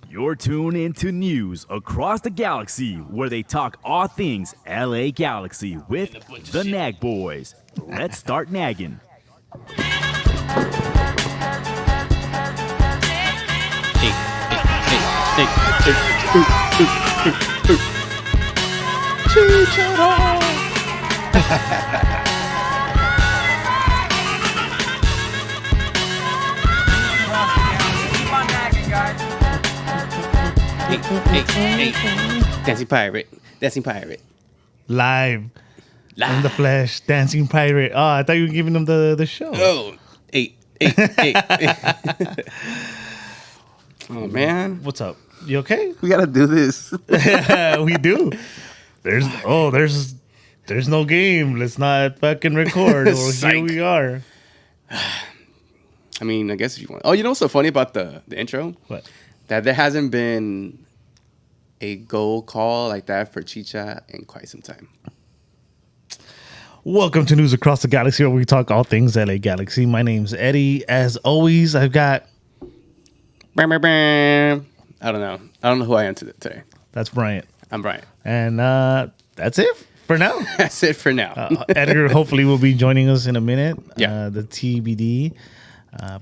You're tuned into news across the galaxy where they talk all things LA Galaxy with the Nag Boys. Let's start nagging. Hey. Dancing pirate. Live. In the flesh, dancing pirate. Oh, I thought you were giving them the show. Oh, eight. Oh, man. What's up? You okay? We got to do this. We do. There's no game. Let's not fucking record. Well, here we are. I mean, I guess if you want. Oh, you know what's so funny about the intro? What? That there hasn't been a goal call like that for Chicha in quite some time. Welcome to News Across the Galaxy, where we talk all things LA Galaxy. My name's Eddie. As always, I've got... I don't know. I don't know who I am today. That's Bryant. I'm Bryant. And that's it for now. That's it for now. Edgar hopefully will be joining us in a minute. Yeah. The TBD.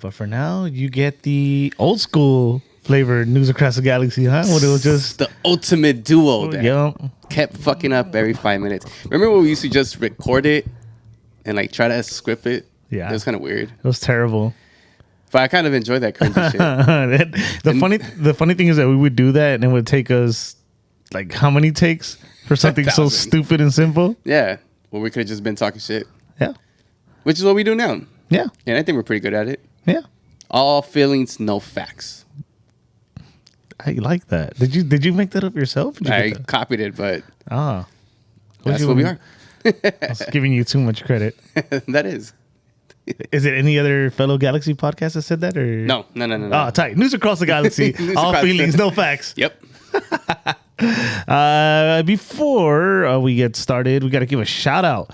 But for now, you get the old school flavored News Across the Galaxy, huh? What it was just... The ultimate duo that Yeah. kept fucking up every 5 minutes. Remember when we used to just record it and like try to script it? Yeah. It was kind of weird. It was terrible. But I kind of enjoyed that cringy shit. The funny thing is that we would do that and it would take us like how many takes for something so 1,000. stupid and simple? Yeah. Well, we could have just been talking shit, Yeah. which is what we do now. Yeah. And I think we're pretty good at it. Yeah. All feelings, no facts. I like that. Did you make that up yourself? Did you I get that? copied it, but Ah. that's what we are. I was giving you too much credit. That is. Is it any other fellow Galaxy podcast that said that? Or No. Oh, tight. News Across the Galaxy. News All across- feelings, no facts. Yep. Before we get started, we got to give a shout out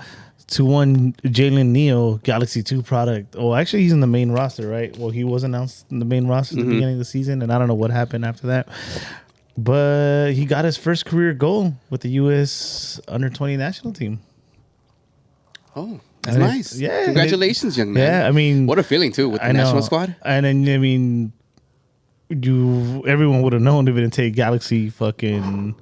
to one Jalen Neo Galaxy 2 product. Oh, actually, he's in the main roster, right? Well, he was announced in the main roster at the beginning of the season, and I don't know what happened after that. But he got his first career goal with the U.S. Under-20 national team. Oh, that's And nice. yeah. Congratulations, young man. Yeah, I mean... What a feeling, too, with the national squad. And then, I mean, everyone would have known if it didn't take Galaxy fucking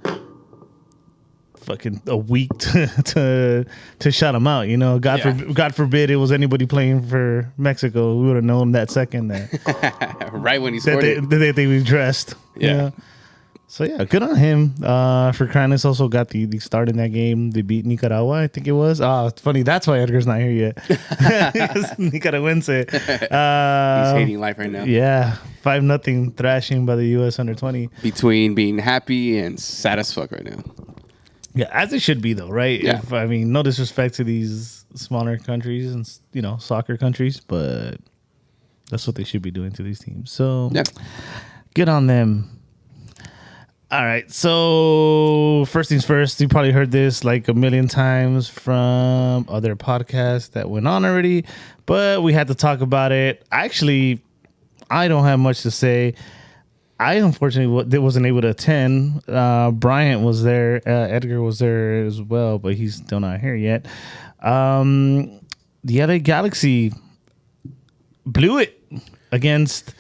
a week to shout him out. You know, God forbid it was anybody playing for Mexico. We would have known that second that Right when he scored it. they were dressed. Yeah. You know? So yeah, good on him. Fercranis also got the start in that game. They beat Nicaragua, I think it was. Oh, it's funny. That's why Edgar's not here yet. Nicaraguense. He's hating life right now. Yeah, 5-0 thrashing by the U.S. Under-20. Between being happy and sad as fuck right now. Yeah, as it should be though, right? Yeah. I mean, no disrespect to these smaller countries and soccer countries, but that's what they should be doing to these teams. So Yeah. good on them. All right. So first things first, you probably heard this like a million times from other podcasts that went on already, but we had to talk about it. Actually, I don't have much to say. I unfortunately wasn't able to attend. Bryant was there. Edgar was there as well, but he's still not here yet. The LA Galaxy blew it against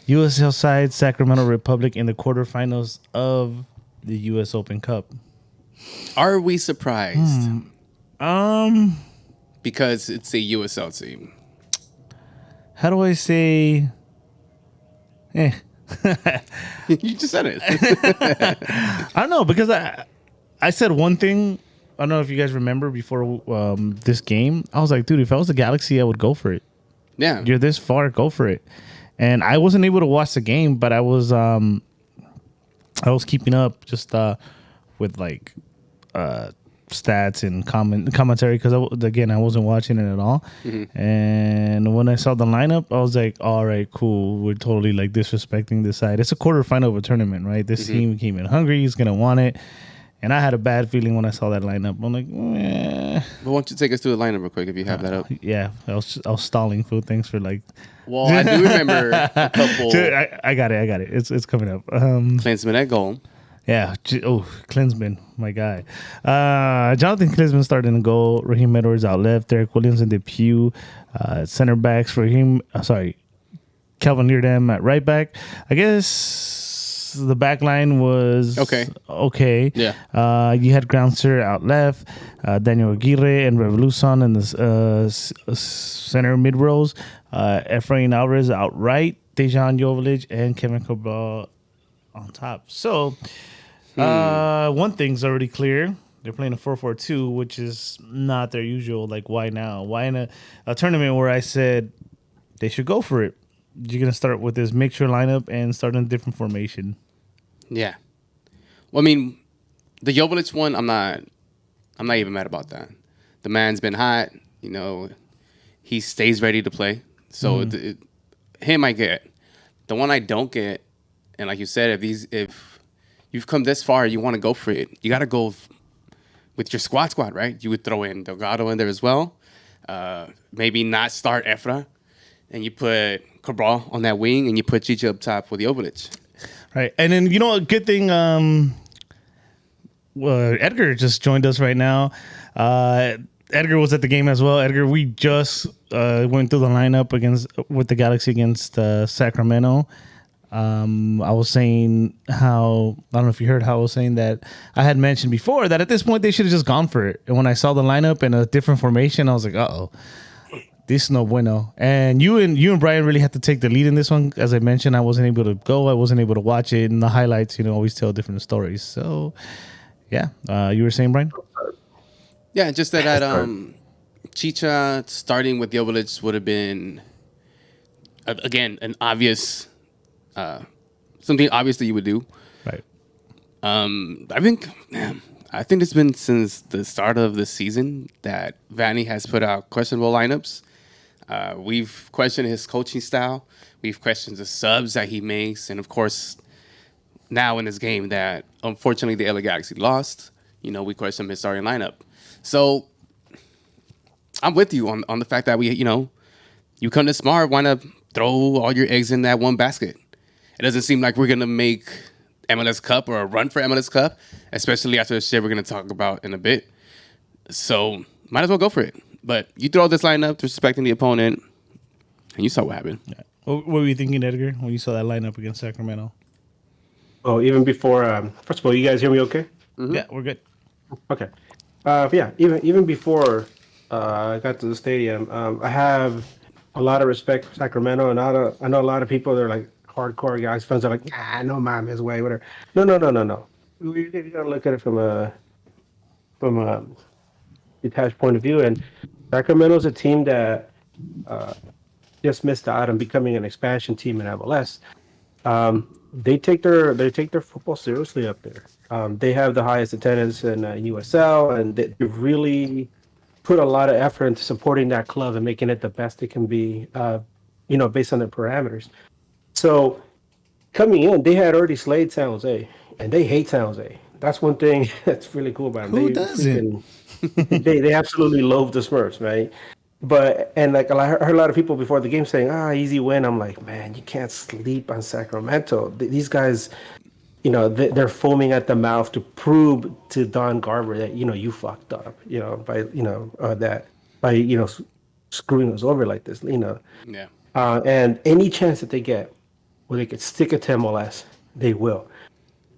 USL side Sacramento Republic in the quarterfinals of the US Open Cup. Are we surprised? Um, Because it's a USL team. how do I say? You just said it. I don't know because I said one thing. I don't know if you guys remember before this game. I was like, dude, if I was the Galaxy, I would go for it. Yeah. You're this far, go for it. And I wasn't able to watch the game, but I was keeping up just with like stats and commentary because I wasn't watching it at all. And when I saw the lineup, I was like, all right, cool. We're totally like disrespecting this side. It's a quarterfinal of a tournament, right? This team came in hungry. He's gonna want it. And I had a bad feeling when I saw that lineup. I'm like, But why don't you take us through the lineup real quick if you have that up? yeah. I was stalling for things for like. Well, I do remember a couple. Dude, I got it. It's coming up. Klinsmann at goal. Yeah. Klinsmann, my guy. Jonathan Klinsmann started in goal. Raheem Edwards out left. Derek Williams in the pew. Center backs for him. Calvin Leardam at right back. I guess the back line was okay. Yeah. You had Groundser out left. Daniel Aguirre and Revolution in the center mid rows. Efrain Alvarez out right. Dejan Joveljic and Kevin Cabral on top. So one thing's already clear. They're playing a 4-4-2, which is not their usual. Like, why now? Why in a tournament where I said they should go for it? You're going to start with this mixture lineup and start in a different formation. Yeah. Well, I mean, the Joveljic one, I'm not even mad about that. The man's been hot. You know, he stays ready to play. So him I get. The one I don't get, and like you said, if you've come this far, you want to go for it. You got to go with your squad, right? You would throw in Delgado in there as well. Maybe not start Efra, and you put Cabral on that wing, and you put Chicha up top for the Joveljic. Right. And then, a good thing, Edgar just joined us right now. Edgar was at the game as well. Edgar, we just went through the lineup with the Galaxy against Sacramento. I was saying how, I don't know if you heard how I was saying that I had mentioned before that at this point they should have just gone for it. And when I saw the lineup in a different formation, I was like, uh-oh. This is no bueno. And you and Brian really had to take the lead in this one. As I mentioned, I wasn't able to go. I wasn't able to watch it. And the highlights, always tell different stories. So, yeah. You were saying, Brian? Yeah, just that Chicha starting with Joveljic would have been, again, an obvious, something obvious that you would do. Right. I think it's been since the start of the season that Vanny has put out questionable lineups. We've questioned his coaching style. We've questioned the subs that he makes. And, of course, now in this game that, unfortunately, the LA Galaxy lost, we question his starting lineup. So I'm with you on the fact that you come to Smart, want to throw all your eggs in that one basket. It doesn't seem like we're going to make MLS Cup or a run for MLS Cup, especially after the shit we're going to talk about in a bit. So might as well go for it. But you throw this lineup, disrespecting the opponent, and you saw what happened. Yeah. What were you thinking, Edgar, when you saw that lineup against Sacramento? Oh, even before, first of all, you guys hear me okay? Mm-hmm. Yeah, we're good. Okay. Yeah, even before I got to the stadium, I have a lot of respect for Sacramento, and I know a lot of people, they're like hardcore guys, fans are like, no his way, whatever. No. You gotta look at it from a detached point of view, and Sacramento's a team that just missed out on becoming an expansion team in MLS. They take their football seriously up there. They have the highest attendance in USL, and they really put a lot of effort into supporting that club and making it the best it can be, based on their parameters. So coming in, they had already slayed San Jose, and they hate San Jose. That's one thing that's really cool about them. Who They doesn't? freaking they absolutely loathe the Smurfs, right? But and like I heard a lot of people before the game saying, easy win." I'm like, man, you can't sleep on Sacramento. These guys, they're foaming at the mouth to prove to Don Garber that you fucked up, by that by screwing us over like this. Yeah. And any chance that they get where they could stick it to MLS, they will.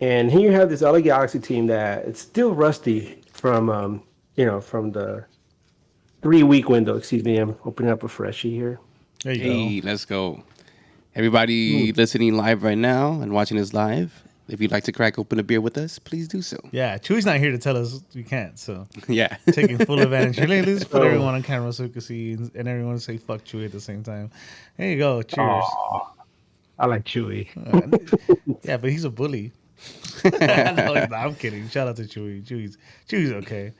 And here you have this LA Galaxy team that it's still rusty from the 3-week window. Excuse me, I'm opening up a freshie here. There you Hey, go. let's go. Everybody listening live right now and watching us live, if you'd like to crack open a beer with us, please do so. Yeah, Chewy's not here to tell us we can't, so Yeah. taking full advantage. Let's put Oh. everyone on camera so we can see and everyone say fuck Chewy at the same time. There you go. Cheers. I like Chewy. Yeah, but he's a bully. No, I'm kidding. Shout out to Chewy. Chewy's okay.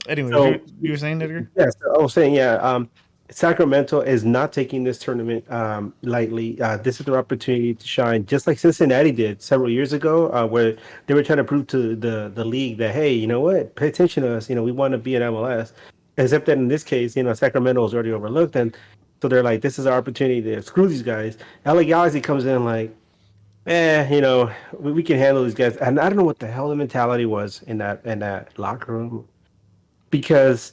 Anyway, So- you were saying, Edgar? Yes, I was saying, Sacramento is not taking this tournament lightly. This is their opportunity to shine, just like Cincinnati did several years ago, where they were trying to prove to the league that, hey, you know what, pay attention to us. We want to be in MLS. Except that in this case, Sacramento was already overlooked, and so they're like, this is our opportunity to screw these guys. LA Galaxy comes in like, we can handle these guys, and I don't know what the hell the mentality was in that locker room, because.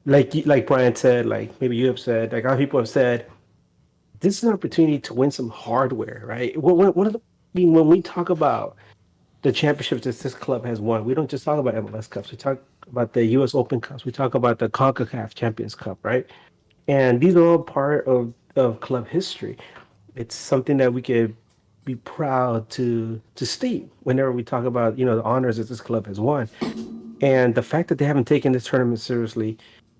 Like Brian said, like maybe you have said, like other people have said, this is an opportunity to win some hardware, right? When we talk about the championships that this club has won, we don't just talk about MLS Cups. We talk about the U.S. Open Cups. We talk about the CONCACAF Champions Cup, right? And these are all part of club history. It's something that we could be proud to state whenever we talk about the honors that this club has won. And the fact that they haven't taken this tournament seriously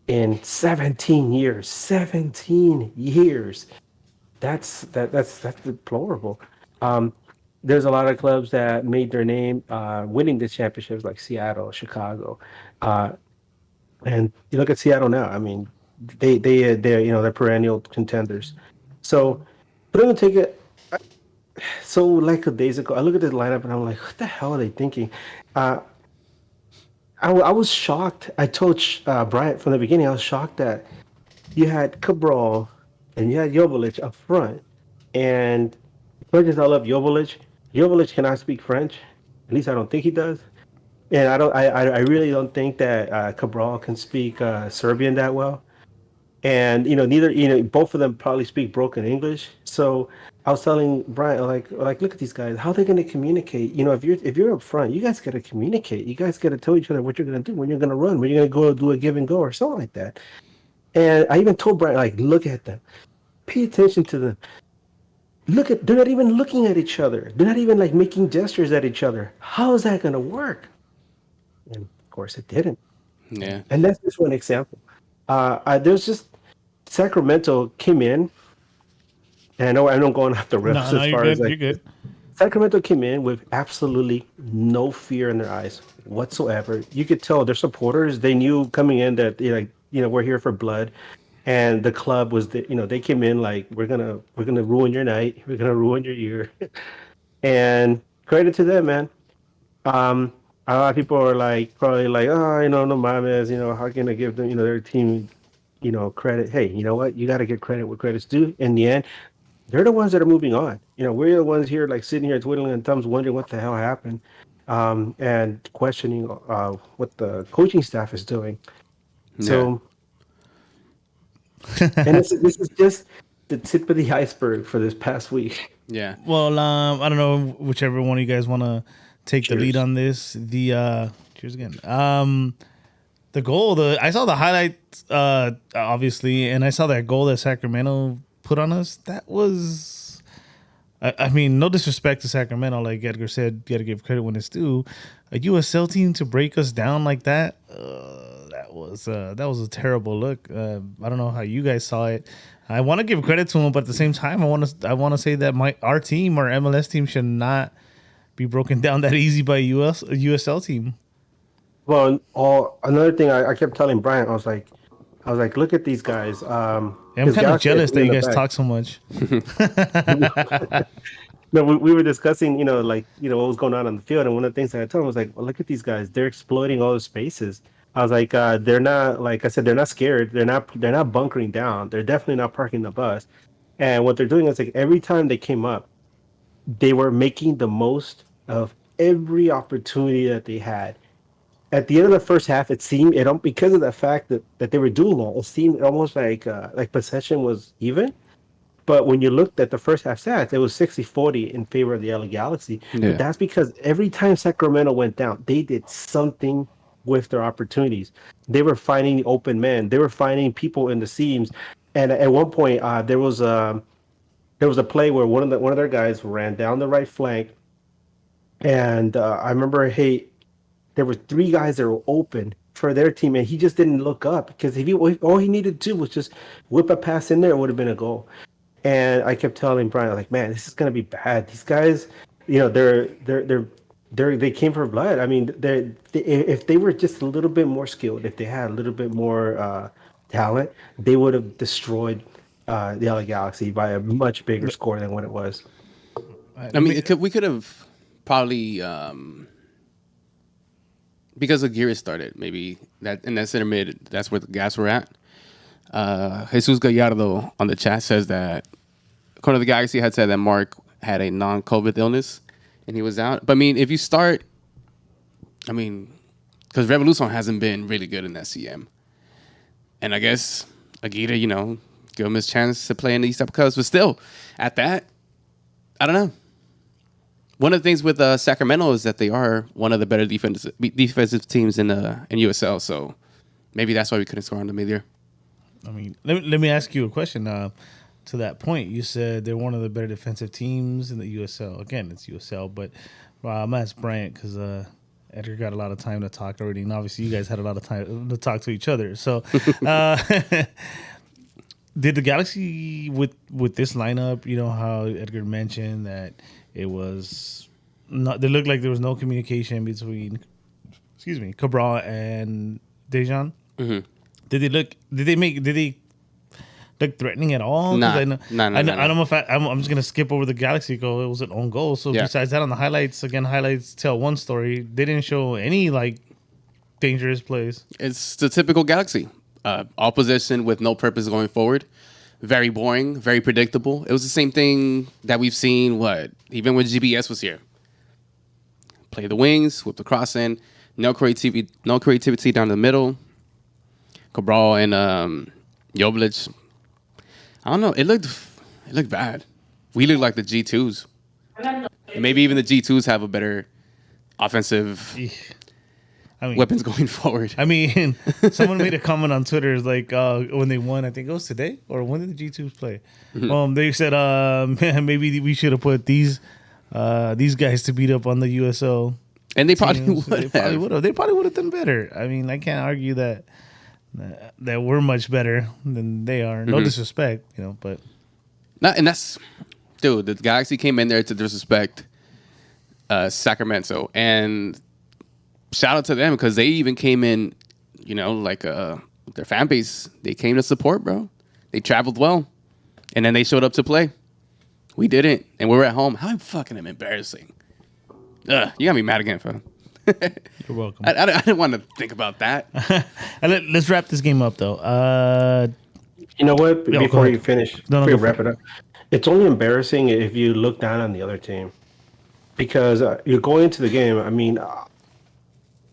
in 17 years, that's deplorable. There's a lot of clubs that made their name winning these championships, like Seattle, Chicago, and you look at Seattle now. I mean, they're perennial contenders. So, but I'm gonna take it. So, like a days ago, I look at this lineup and I'm like, what the hell are they thinking? I was shocked. I told Bryant from the beginning, I was shocked that you had Cabral and you had Joveljic up front. And as much as I love Joveljic cannot speak French. At least I don't think he does. And I really don't think that Cabral can speak Serbian that well. And neither both of them probably speak broken English. So I was telling Brian, like look at these guys. How are they going to communicate? If you're up front, you guys got to communicate. You guys got to tell each other what you're going to do, when you're going to run, when you're going to go do a give and go or something like that. And I even told Brian, like, look at them, pay attention to them. They're not even looking at each other. They're not even like making gestures at each other. How is that going to work? And of course, it didn't. Yeah. And that's just one example. There's just Sacramento came in, and I know I'm going off the riffs No, as you're far good. as like, You're good. Sacramento came in with absolutely no fear in their eyes whatsoever. You could tell their supporters, they knew coming in that we're here for blood, and the club was they came in like we're gonna ruin your night, we're gonna ruin your year, and credit to them, man. A lot of people are like probably like, oh, no mames, how can I give them their team credit? Hey, you know what? You got to get credit where credit's due. In the end, they're the ones that are moving on. We're the ones here like sitting here twiddling thumbs, wondering what the hell happened, and questioning what the coaching staff is doing. So, and this is just the tip of the iceberg for this past week. Yeah. Well, I don't know whichever one of you guys want to take the Cheers. lead on this. Cheers again. The goal, I saw the highlights, obviously, and I saw that goal that Sacramento put on us. That was, I mean, no disrespect to Sacramento, like Edgar said, you got to give credit when it's due. A USL team to break us down like that, that was a terrible look. I don't know how you guys saw it. I want to give credit to them, but at the same time, I want to say that our team, our MLS team, should not be broken down that easy by a USL team. Well, another thing I kept telling Brian, I was like, look at these guys. I'm kind of Galaxy jealous that in you the guys back. talk so much. No, we were discussing, like, what was going on the field, and one of the things that I told him was like, well, look at these guys, they're exploiting all the spaces. I was like, they're not, like I said, they're not scared, they're not bunkering down, they're definitely not parking the bus, and what they're doing is like every time they came up, they were making the most of every opportunity that they had. At the end of the first half, it seemed because of the fact that they were doing that, it seemed almost like possession was even. But when you looked at the first half stats, it was 60-40 in favor of the LA Galaxy. Yeah. But that's because every time Sacramento went down, they did something with their opportunities. They were finding open men. They were finding people in the seams. And at one point, there was a play where one of their guys ran down the right flank, and I remember, hey, there were three guys that were open for their team, and he just didn't look up because if he all he needed to do was just whip a pass in there, it would have been a goal. And I kept telling Brian, like, man, this is gonna be bad. These guys, they came for blood. I mean, if they were just a little bit more skilled, if they had a little bit more talent, they would have destroyed the LA Galaxy by a much bigger score than what it was. I mean, we could have probably because Aguirre started, maybe that in that center mid, that's where the guys were at. Jesus Gallardo on the chat says that Corner of the Galaxy had said that Mark had a non-COVID illness and he was out. But I mean, if you start, I mean, because Revolution hasn't been really good in that CM, and I guess Aguirre, give him his chance to play in the East Cups, but still, at that, I don't know. One of the things with Sacramento is that they are one of the better defensive teams in USL, so maybe that's why we couldn't score on them either. I mean, let me ask you a question. To that point, you said they're one of the better defensive teams in the USL. Again, it's USL, but I'm gonna ask Bryant because Edgar got a lot of time to talk already, and obviously you guys had a lot of time to talk to each other. So, did the Galaxy with this lineup? You know how Edgar mentioned that it was not. They looked like there was no communication between, Cabral and Dejan. Mm-hmm. Did they look threatening at all? No. I don't know if I'm just gonna skip over the Galaxy goal. It was an own goal. So besides that, on the highlights tell one story. They didn't show any like dangerous plays. It's the typical Galaxy. All possession with no purpose going forward. Very boring, very predictable. It was the same thing that we've seen, even when GBS was here. Play the wings, whip the cross in, no creativity down the middle. Cabral and Jovic. I don't know. It looked bad. We look like the G2s. And maybe even the G2s have a better offensive weapons going forward. I mean, someone made a comment on Twitter, is like when they won, I think it was today, or when did the G2s play? Mm-hmm. They said, maybe we should have put these guys to beat up on the USL. And they probably teams. would have. They probably would have done better. I mean, I can't argue that we're much better than they are. No disrespect, but And that's, dude, the Galaxy came in there to disrespect Sacramento, and shout out to them because they even came in, like their fan base. They came to support, bro. They traveled well, and then they showed up to play. We didn't, and we were at home. How fucking embarrassing! Ugh, you got me mad again, fam. you're welcome. I didn't want to think about that. Let's wrap this game up, though. You know what? Go Before ahead. you finish, No, before you go wrap for it up, it's only embarrassing if you look down on the other team, because you're going into the game. I mean,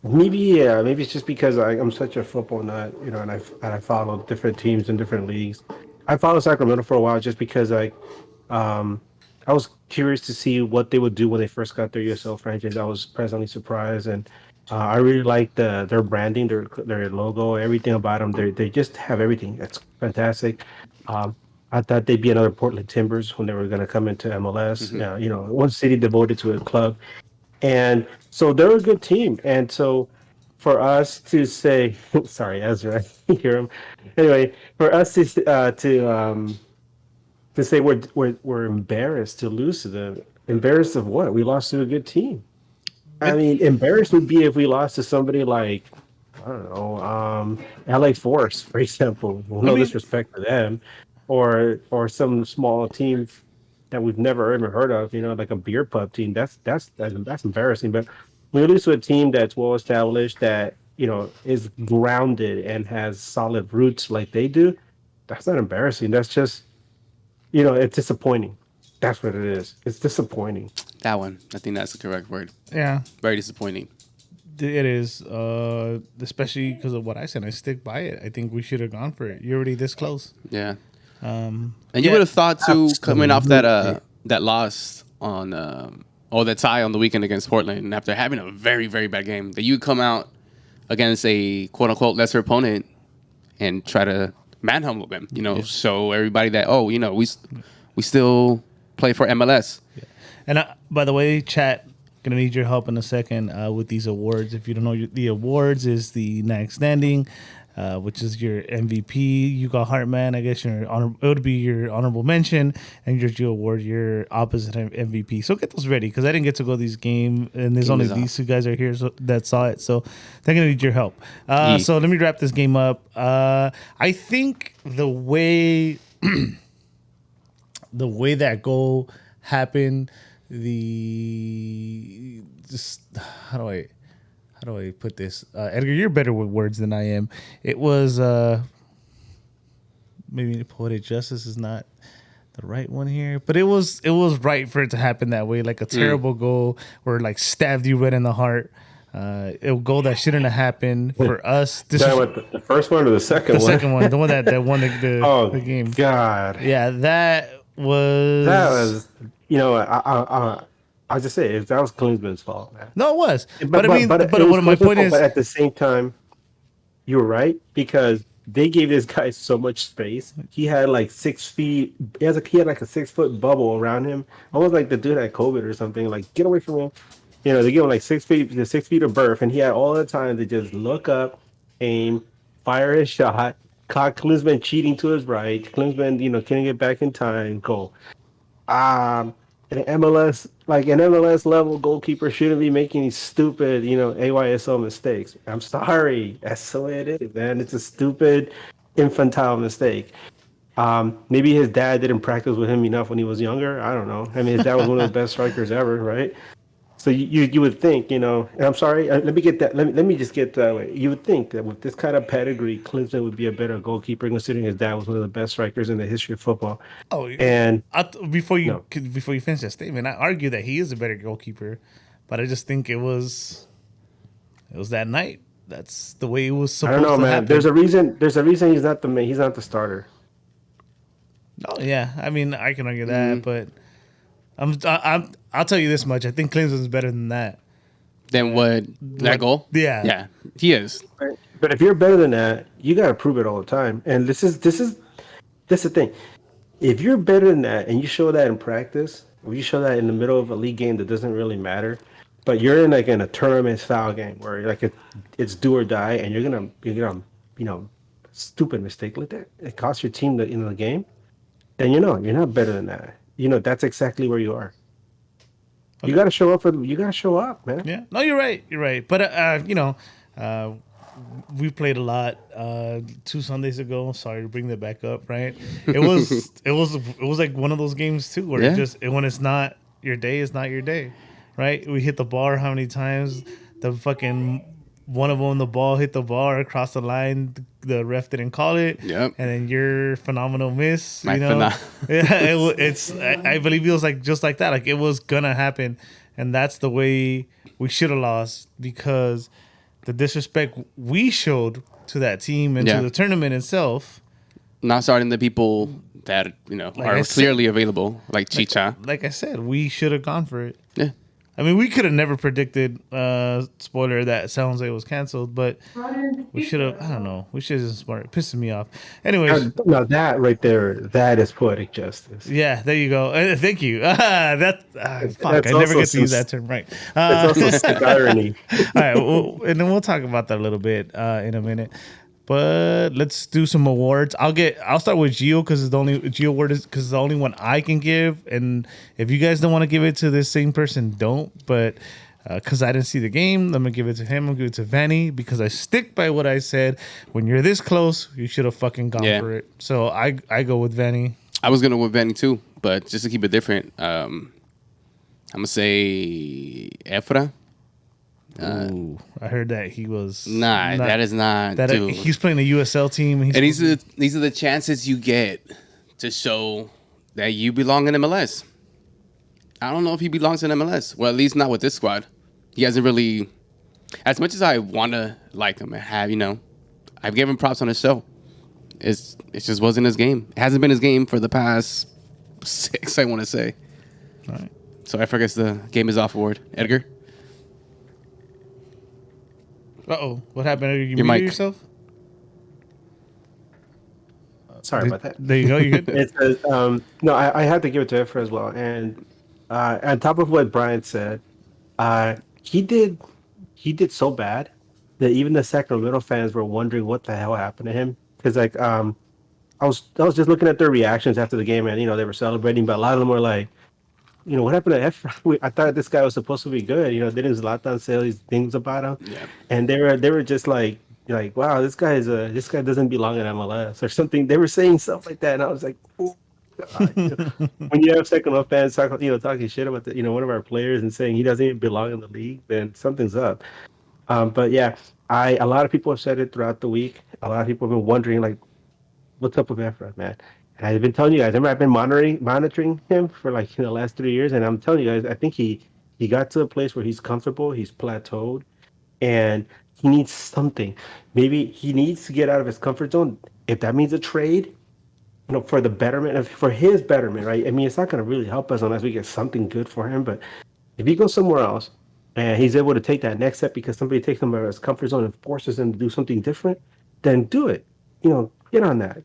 maybe it's just because I'm such a football nut, and I follow different teams in different leagues. I followed Sacramento for a while just because I was curious to see what they would do when they first got their USL franchise. I was pleasantly surprised, and I really like their branding, their logo, everything about them. They just have everything. That's fantastic. I thought they'd be another Portland Timbers when they were going to come into MLS. One city devoted to a club, and so they're a good team. And so for us to say, sorry, Ezra, I hear him. Anyway, for us to say we're embarrassed to lose to them. Embarrassed of what? We lost to a good team. I mean, embarrassed would be if we lost to somebody like, I don't know, LA Force, for example. No disrespect to them. or some small team that we've never even heard of, like a beer pub team. That's embarrassing. But we lose to a team that's well established, that is grounded and has solid roots like they do. That's not embarrassing. That's just it's disappointing. That's what it is. It's disappointing. That one, I think that's the correct word. Yeah, Very disappointing. it is. Especially because of what I said. I stick by it. I think we should have gone for it. You're already this close. Yeah. And you yeah, would have thought too, coming off that loss on or the tie on the weekend against Portland, and after having a very, very bad game, that you come out against a quote unquote lesser opponent and try to manhandle them. Show everybody that we still play for MLS. And by the way, chat, gonna need your help in a second with these awards. If you don't know, the awards is the next standing, which is your MVP. You got Heartman, I guess it would be your honorable mention, and your Geo Award, your opposite MVP. So get those ready, because I didn't get to go to these games, and there's only these two guys are here that saw it. So they're gonna need your help. So let me wrap this game up. I think the way that goal happened, how do I put this? Edgar, you're better with words than I am. It was maybe poetic justice is not the right one here, but it was right for it to happen that way. Like a terrible goal where like stabbed you right in the heart. A goal that shouldn't have happened for us. This is the first one or the second one? The second one, the one that won the game. God. Yeah, that was. I just say that was Klinsmann's fault, man. No, it was. But I mean, but what my point is, but at the same time, you were right, because they gave this guy so much space. He had like 6 feet. He had like a 6-foot bubble around him, almost like the dude had COVID or something. Like, get away from him. They give him like 6 feet of berth, and he had all the time to just look up, aim, fire his shot. Caught Klinsmann cheating to his right. Klinsmann, couldn't get back in time. Goal. An MLS level goalkeeper shouldn't be making these stupid, AYSO mistakes. I'm sorry. That's the way it is, man. It's a stupid, infantile mistake. Maybe his dad didn't practice with him enough when he was younger. I don't know. I mean, his dad was one of the best strikers ever, right? So you would think, and I'm sorry, let me get that. Let me just get that way. You would think that with this kind of pedigree, Klinsmann would be a better goalkeeper, considering his dad was one of the best strikers in the history of football. Oh, and before you finish that statement, I argue that he is a better goalkeeper, but I just think it was that night. That's the way it was supposed to happen. I don't know, man. There's a reason he's not the main. He's not the starter. Oh yeah, I mean, I can argue that, but I'll tell you this much: I think Klinsmann's better than that. Than what that goal? Yeah, he is. But if you're better than that, you got to prove it all the time. And this is the thing. If you're better than that, and you show that in practice, or you show that in the middle of a league game that doesn't really matter, but you're in a tournament style game where it's do or die, and you're gonna stupid mistake like that, it costs your team the game. Then you're not better than that. That's exactly where you are. Okay. You got to show up you got to show up, man. Yeah. No, you're right. You're right. But we played a lot 2 Sundays ago. Sorry to bring that back up. Right. It was like one of those games too, where when it's not your day, it's not your day. Right. We hit the bar how many times? The fucking one of them, the ball hit the bar across the line. The ref didn't call it. Yep. And then your phenomenal miss. I believe it was like just like that. Like it was gonna happen, and that's the way we should have lost, because the disrespect we showed to that team and to the tournament itself. Not starting the people that are clearly available, like Chicha. Like I said, we should have gone for it. Yeah. I mean, we could have never predicted, spoiler, that San Jose was canceled, but we should have, I don't know, we should have been smart. It pisses me off. Anyways. Now that right there, that is poetic justice. Yeah, there you go. Thank you. Fuck, I never get to use that term right. It's also sick irony. All right, and then we'll talk about that a little bit in a minute. But let's do some awards. I'll start with Gio because it's the only Gio award is because it's the only one I can give. And if you guys don't want to give it to this same person, don't. But because I didn't see the game, I'm gonna give it to him. I'm gonna give it to Vanny because I stick by what I said. When you're this close, you should have fucking gone Yeah. for it. So I go with Vanny. I was gonna with Benny too, but just to keep it different, I'm gonna say Efra. Ooh, I heard that he was Nah, not- that is not. that dude. he's playing the USL team. And these are the chances you get to show that you belong in MLS. I don't know if he belongs in MLS. Well, at least not with this squad. He hasn't really, as much as I want to like him and have, I've given props on his show. It just wasn't his game. It hasn't been his game for the past 6, I want to say. All right. So I guess the game is off award. Edgar? What happened? You Your muted mic. yourself? Sorry about that. There you go. You good? It says, no, I had to give it to Efra as well. And on top of what Brian said, he did so bad that even the Sacramento fans were wondering what the hell happened to him. Because I was just looking at their reactions after the game, and they were celebrating, but a lot of them were like, what happened to Efra? I thought this guy was supposed to be good. Didn't Zlatan say all these things about him? Yeah. And they were just like, wow, this guy doesn't belong in MLS or something. They were saying stuff like that, and I was like, oh, God. When you have second fans talking shit about one of our players and saying he doesn't even belong in the league, then something's up. But yeah, a lot of people have said it throughout the week. A lot of people have been wondering like, what's up with Efra, man? And I've been telling you guys. Remember, I've been monitoring him for like the last 3 years, and I'm telling you guys, I think he got to a place where he's comfortable, he's plateaued, and he needs something. Maybe he needs to get out of his comfort zone. If that means a trade, for the betterment for his betterment, right? I mean, it's not going to really help us unless we get something good for him. But if he goes somewhere else and he's able to take that next step because somebody takes him out of his comfort zone and forces him to do something different, then do it. Get on that.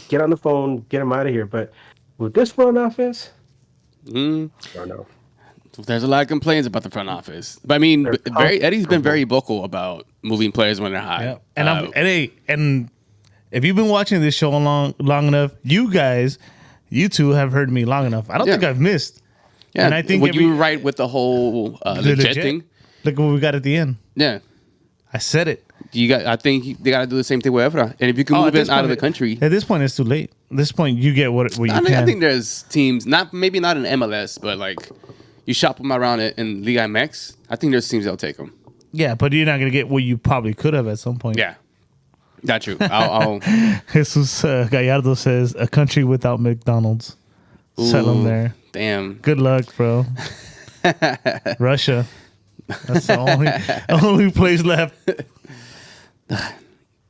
Get on the phone, get him out of here. But with this front offense, I don't know. There's a lot of complaints about the front office. But I mean, They're Eddie's been very vocal about moving players when they're high. Yeah. And if you've been watching this show long enough, you two have heard me long enough. I don't think I've missed. Yeah, And I think when you were right with the whole legit thing. Look at what we got at the end. Yeah, I said it. I think they got to do the same thing with Efra. And if you can At move this it out of point- the country, At this point, it's too late. At this point, you get what you I can. think there's teams, maybe not in MLS, but like you shop them around it in Liga MX. I think there's teams that'll take them. Yeah, but you're not going to get what you probably could have at some point. Yeah, that's true. I'll Jesus Gallardo says, a country without McDonald's. Sell them Ooh, there. Damn. Good luck, bro. Russia. That's the only place left.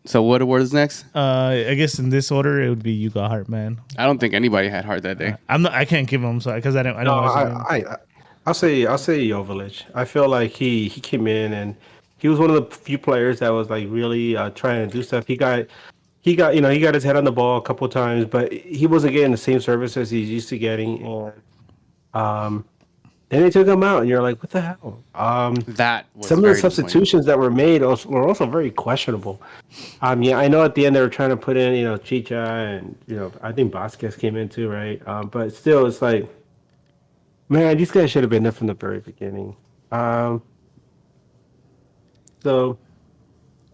So what award is next? I guess in this order, it would be You Got Heart, man. I don't think anybody had heart that day. I can't give him because I don't. I No, don't. watch the game. I'll say Joveljic. I feel like he came in and he was one of the few players that was like really trying to do stuff. He got his head on the ball a couple of times, but he wasn't getting the same services he's used to getting. And then they took him out, and you're like, what the hell? That was Some of the very disappointing. substitutions that were made were also very questionable. Yeah, I know at the end they were trying to put in, Chicha, and I think Vasquez came in too, right? But still, it's like, man, these guys should have been there from the very beginning. So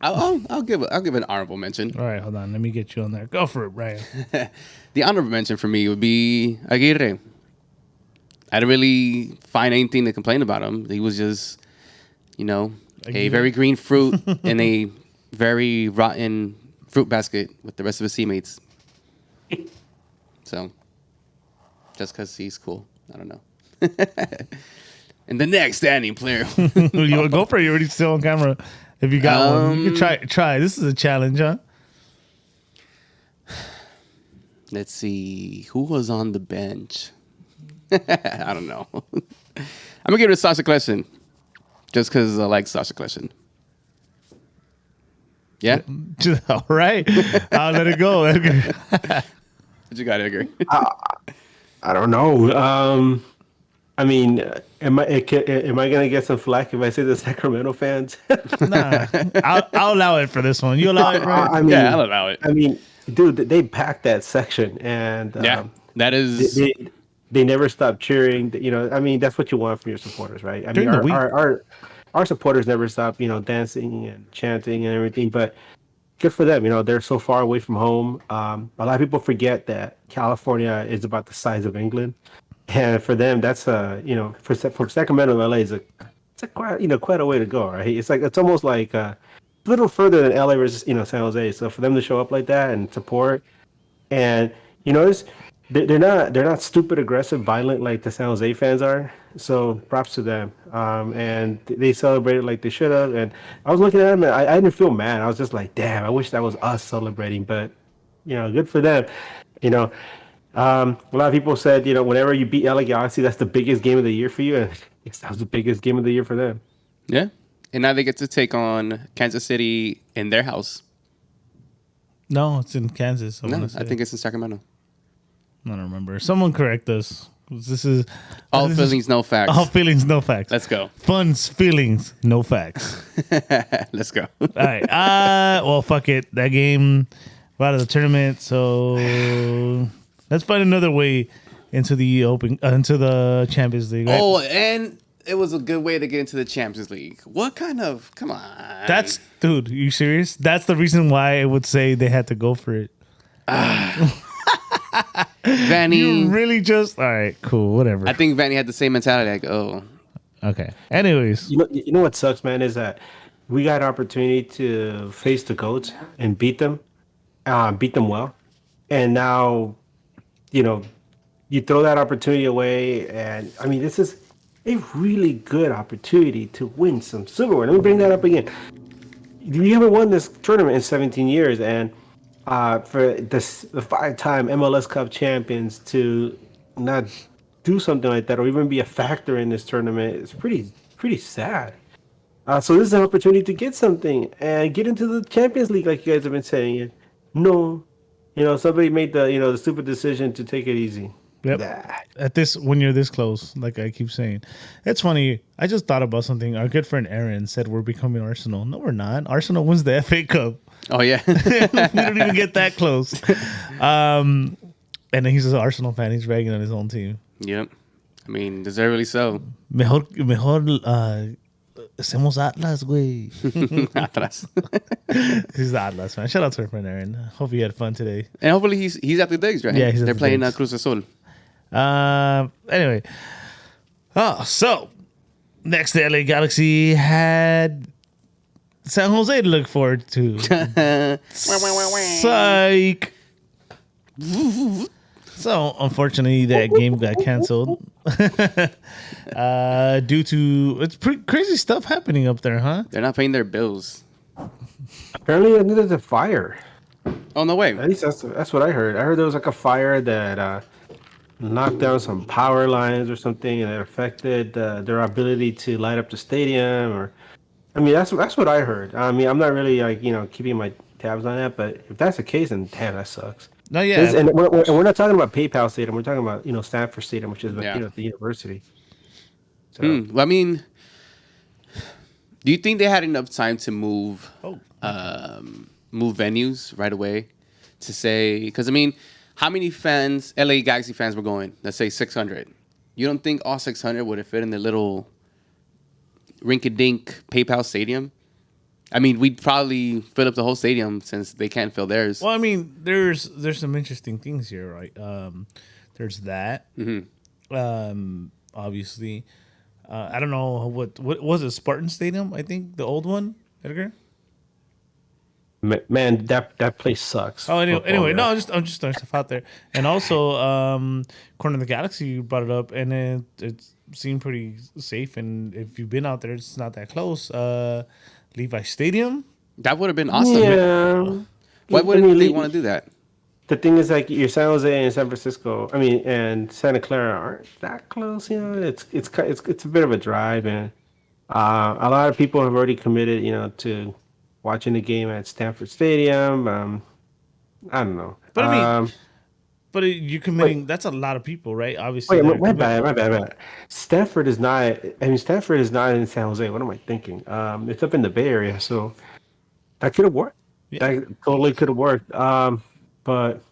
I'll give an honorable mention. All right, hold on. Let me get you on there. Go for it, Brian. The honorable mention for me would be Aguirre. I didn't really find anything to complain about him. He was just, a very green fruit in a very rotten fruit basket with the rest of his teammates. So, just because he's cool. I don't know. And the next standing player. You want to go for it? You're already still on camera. If you got one, you can try. This is a challenge, huh? Let's see. Who was on the bench? I don't know. I'm going to give it to Sasha Kleshin. Just because I like Sasha Kleshin. Yeah? All right. I'll let it go, Edgar. What you got, Edgar? I don't know. I mean, am I gonna get some flack if I say the Sacramento fans? Nah, I'll allow it for this one. You allow it, Brian? I mean, Yeah, I'll allow it. I mean, dude, they packed that section, and Yeah, that is... they never stop cheering. You know, I mean, that's what you want from your supporters, right? I During mean, the week. our supporters never stop, you know, dancing and chanting and everything. But good for them. You know, they're so far away from home. A lot of people forget that California is about the size of England, and for them, that's you know, from Sacramento to LA is it's a quite quite a way to go, right? It's like it's almost like a little further than LA versus San Jose. So for them to show up like that and support, and you notice they're not stupid, aggressive, violent like the San Jose fans are. So props to them. And they celebrated like they should have. And I was looking at them, and I didn't feel mad. I was just like, damn, I wish that was us celebrating. But you know, good for them. You know, a lot of people said, you know, whenever you beat LA Galaxy, that's the biggest game of the year for you. And yes, that was the biggest game of the year for them. Yeah. And now they get to take on Kansas City in their house. No, it's in Kansas. No, I think it's in Sacramento. I don't remember. Someone correct us. This is All this feelings, no facts. All feelings, no facts. Let's go. Fun's feelings, no facts. Let's go. All right. Well, fuck it. That game, we're out of the tournament. So let's find another way into the into the Champions League. Right? Oh, and it was a good way to get into the Champions League. What kind of? Come on. That's dude. You serious? That's the reason why I would say they had to go for it. Vanny. You really just all right? Cool. Whatever. I think Vanny had the same mentality. Like, oh, Okay. Anyways, You know what sucks, man, is that we got an opportunity to face the goats and beat them well, and now, you know, you throw that opportunity away, and I mean, this is a really good opportunity to win some silverware. Let me bring that up again. We haven't won this tournament in 17 years, and for the 5-time MLS Cup champions to not do something like that or even be a factor in this tournament is pretty sad. So this is an opportunity to get something and get into the Champions League, like you guys have been saying. And no, you know, somebody made the stupid decision to take it easy. yep. Nah. At this, when you're this close, like I keep saying, it's funny. I just thought about something. Our good friend Aaron said we're becoming Arsenal. No, we're not. Arsenal wins the FA Cup. oh yeah. We don't even get that close. And then he's an Arsenal fan. He's ragging on his own team. Yep. I mean, deservedly so. Mejor, hacemos Atlas, güey. Atrás. He's the Atlas fan. Shout out to our friend Aaron. Hope you had fun today. And hopefully he's at the digs, right? Yeah, he's at They're the playing digs. Cruz Azul. Anyway. So next the LA Galaxy had San Jose to look forward to. Psych. So unfortunately that game got canceled. Due to it's pretty crazy stuff happening up there, huh? They're not paying their bills. Apparently, I think there's a fire. Oh no way. At least that's what I heard. I heard there was like a fire that knocked down some power lines or something, and it affected their ability to light up the stadium. Or, I mean, that's what I heard. I mean, I'm not really like keeping my tabs on that, but if that's the case, then damn, that sucks. No, yeah. And we're not talking about PayPal Stadium. We're talking about Stanford Stadium, which is Yeah. the university. So Well, I mean, do you think they had enough time to move move venues right away to say? Because I mean, how many fans, LA Galaxy fans, were going? Let's say 600. You don't think all 600 would have fit in the little rink-a-dink PayPal Stadium? I mean, we'd probably fill up the whole stadium since they can't fill theirs. Well, I mean, there's some interesting things here, right? There's that. Obviously, I don't know what was it, Spartan Stadium? I think the old one, Edgar. man, that place sucks. Oh, anyway, Football, no, yeah. I'm just throwing stuff out there. And also, Corner of the Galaxy brought it up, and it seemed pretty safe. And if you've been out there, it's not that close. Levi Stadium. That would have been awesome. Yeah. Why I wouldn't mean, they want to do that? The thing is, like, your San Jose and San Francisco, and Santa Clara aren't that close. It's a bit of a drive, and a lot of people have already committed, to watching the game at Stanford Stadium. I don't know. But I mean, you're committing. That's a lot of people, right? Obviously. Wait, they're my committing- bad. Stanford is not. I mean, Stanford is not in San Jose. What am I thinking? It's up in the Bay Area, so that could have worked. Yeah. That totally could have worked. But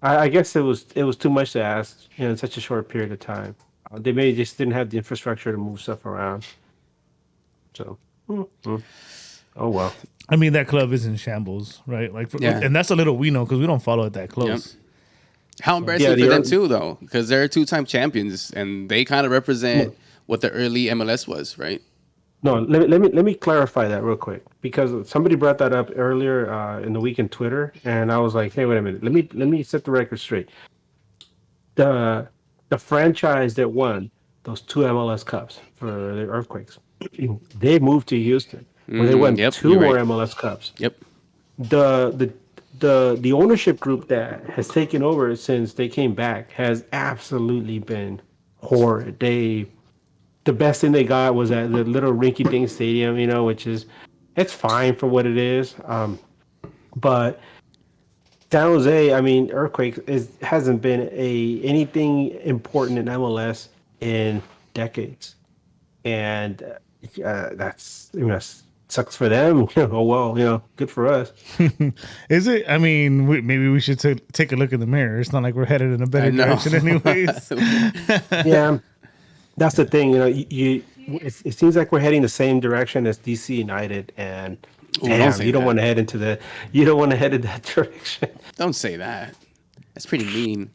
I guess it was too much to ask, in such a short period of time. They maybe just didn't have the infrastructure to move stuff around. So, oh well. I mean, that club is in shambles, right? Like, Yeah. and that's a little we know because we don't follow it that close. How embarrassing Yeah, for the them ear- too, though, because they're two-time champions and they kind of represent what the early MLS was, right? No, let me clarify that real quick because somebody brought that up earlier in the week in Twitter, and I was like, hey, wait a minute. Let me set the record straight. The the franchise that won those two MLS Cups for the Earthquakes, they moved to Houston, where they won yep, two you're more right. MLS Cups. Yep. The ownership group that has taken over since they came back has absolutely been horrid. The best thing they got was at the little rinky dink stadium, which is it's fine for what it is. But San Jose, I mean, Earthquakes hasn't been anything important in MLS in decades, and that sucks for them. Oh well, good for us. Is it? I mean, maybe we should take a look in the mirror. It's not like we're headed in a better I know. direction, anyways. Yeah, that's the thing. It seems like we're heading the same direction as DC United, and Ooh, damn, don't say you don't that. want to head into you don't want to head in that direction. Don't say that. That's pretty mean.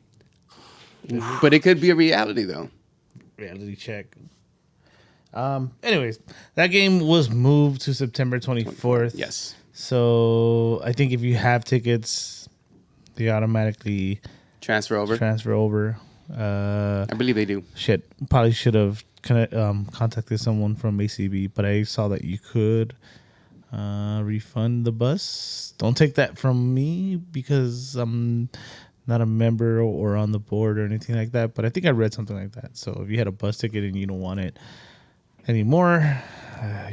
But it could be a reality, though. Reality check. Anyways, that game was moved to September 24th. Yes. So I think if you have tickets, they automatically Transfer over. transfer over. I believe they do. Shit, probably should have contacted someone from ACB, but I saw that you could refund the bus. Don't take that from me because I'm not a member or on the board or anything like that, but I think I read something like that. So if you had a bus ticket and you don't want it anymore,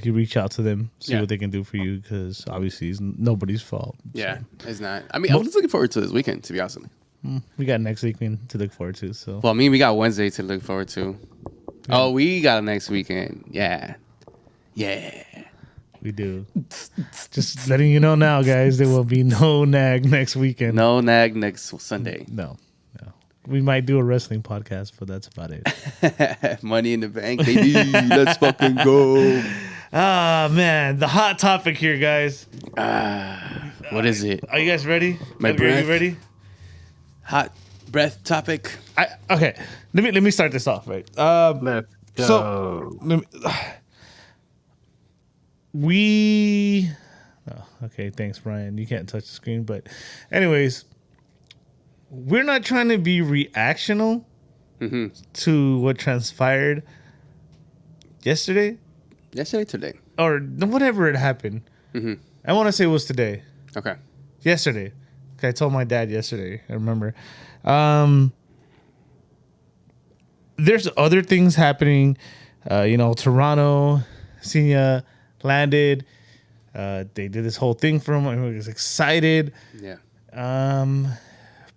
you reach out to them, see Yeah. what they can do for you, because obviously it's nobody's fault. Yeah, it's not. I mean, I was looking forward to this weekend, to be honest with you. We got next weekend to look forward to. So Well, we got Wednesday to look forward to. Oh, we got next weekend. Yeah. Yeah. we do. Just letting you know now, guys, there will be no nag next weekend. No nag next Sunday. No. We might do a wrestling podcast, but that's about it. Money in the bank, baby. Let's fucking go. Ah, man. The hot topic here, guys. What is it? Are you guys ready? My Are you breath. ready? Hot breath topic. Okay. Let me start this off, right? Let's go. So let me, we okay, thanks, Brian. You can't touch the screen, but anyways, we're not trying to be reactional to what transpired yesterday Yesterday, today. or whatever it happened. I want to say it was today. Okay. Yesterday. Okay, I told my dad yesterday. I remember. There's other things happening. Toronto, Senior landed. They did this whole thing for him. I was excited. Yeah.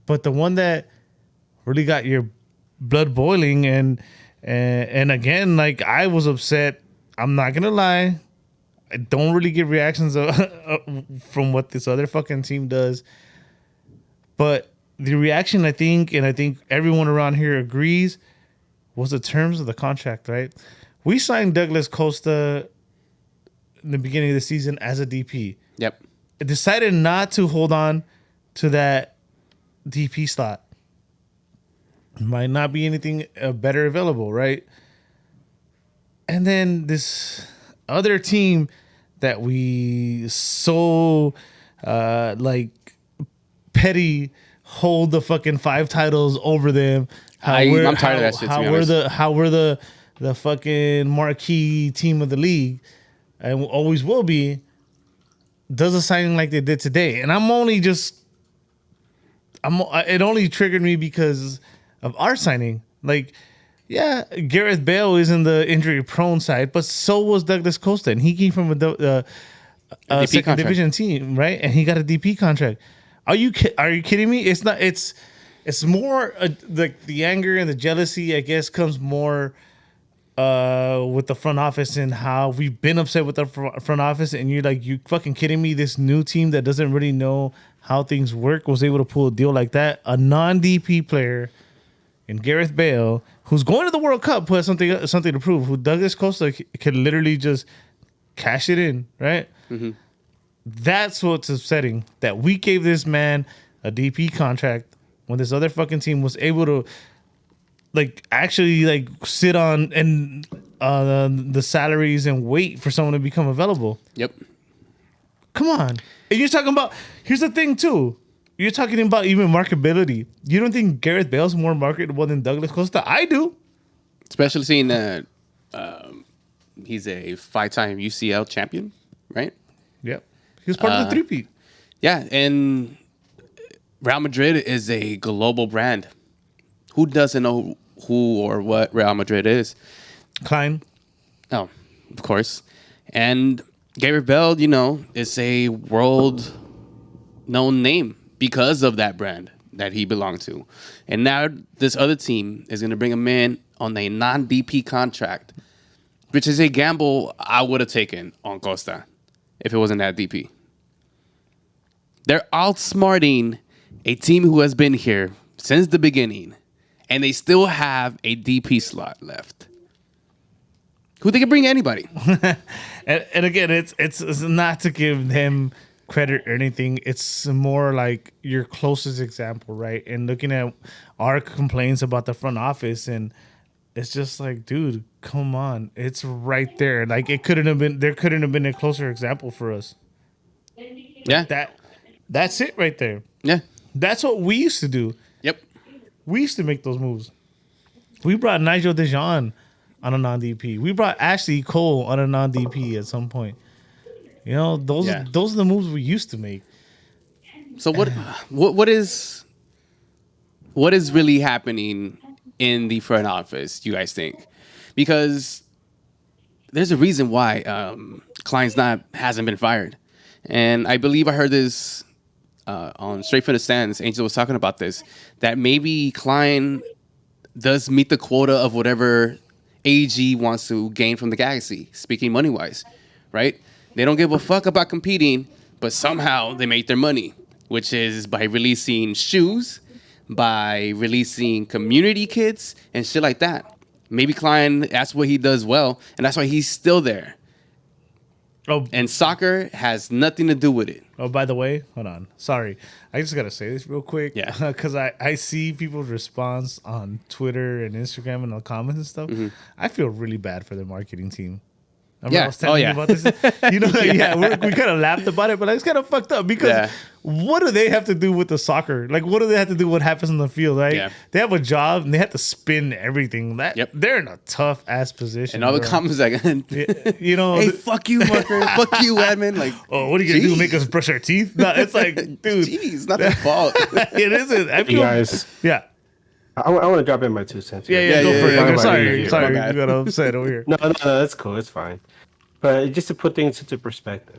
But the one that really got your blood boiling and again, like, I was upset. I'm not gonna lie. I don't really get reactions from what this other fucking team does. But the reaction, I think everyone around here agrees, was the terms of the contract, right? We signed Douglas Costa in the beginning of the season as a DP. Yep. I decided not to hold on to that DP slot. Might not be anything better available, right? And then this other team that we so petty hold the fucking 5 titles over them. I'm tired of that shit, to be honest. How we're the fucking marquee team of the league and always will be, does a signing like they did today. And it only triggered me because of our signing. Like, yeah, Gareth Bale is in the injury prone side, but so was Douglas Costa, and he came from a DP second contract. division team, right? And he got a DP contract. Are you kidding me? It's not. It's more like the anger and the jealousy, I guess, comes more with the front office and how we've been upset with the front office, and you're like, you fucking kidding me? This new team that doesn't really know how things work was able to pull a deal like that. A non-DP player in Gareth Bale, who's going to the World Cup, who has something to prove, who Douglas Costa can literally just cash it in, right? That's what's upsetting, that we gave this man a DP contract when this other fucking team was able to actually sit on and the salaries and wait for someone to become available. Yep. Come on. And you're talking about, here's the thing too. You're talking about even marketability. You don't think Gareth Bale's more marketable than Douglas Costa? I do. Especially seeing that he's a 5-time UCL champion, right? Yep. He was part of the three-peat. Yeah, and Real Madrid is a global brand. Who doesn't know who or what Real Madrid is? Klein. Oh, of course. And Gareth Bale, is a world-known name because of that brand that he belonged to. And now this other team is going to bring him in on a non-DP contract, which is a gamble I would have taken on Costa if it wasn't that DP. They're outsmarting a team who has been here since the beginning, and they still have a DP slot left. Who they can bring anybody. And again, it's not to give them credit or anything. It's more like your closest example, right? And looking at our complaints about the front office, and it's just like, dude, come on, it's right there. Like there couldn't have been a closer example for us. Yeah. That's it right there. Yeah. That's what we used to do. Yep. We used to make those moves. We brought Nigel DeJean on a non-DP. We brought Ashley Cole on a non-DP at some point. Those are the moves we used to make. So what is really happening in the front office, you guys think? Because there's a reason why Klein's hasn't been fired. And I believe I heard this on Straight from the Stands. Angel was talking about this, that maybe Klein does meet the quota of whatever AEG wants to gain from the Galaxy, speaking money-wise, right? They don't give a fuck about competing, but somehow they make their money, which is by releasing shoes, by releasing community kits, and shit like that. Maybe Klein, that's what he does well, and that's why he's still there. Oh, And soccer has nothing to do with it. Oh, by the way, hold on. Sorry. I just got to say this real quick. Yeah. Because I see people's response on Twitter and Instagram and the comments and stuff. I feel really bad for their marketing team. Remember Yeah. I was telling Oh, yeah. you about this? We kind of laughed about it, but it's kind of fucked up because what do they have to do with the soccer? Like, what do they have to do with what happens on the field, right? Yeah. They have a job and they have to spin everything. They're in a tough ass position. And all the bro. comments like, hey, fuck you, Marker. Fuck you, admin. Like, oh, what are you going to do? Make us brush our teeth? No, it's like, dude. Jeez, not their fault. It isn't. I Hey feel, guys, yeah. I want to drop in my 2 cents. Yeah, here. go for it. yeah, I'm yeah, sorry, yeah. sorry, My bad. you got upset over here. No, that's cool. It's fine. But just to put things into perspective.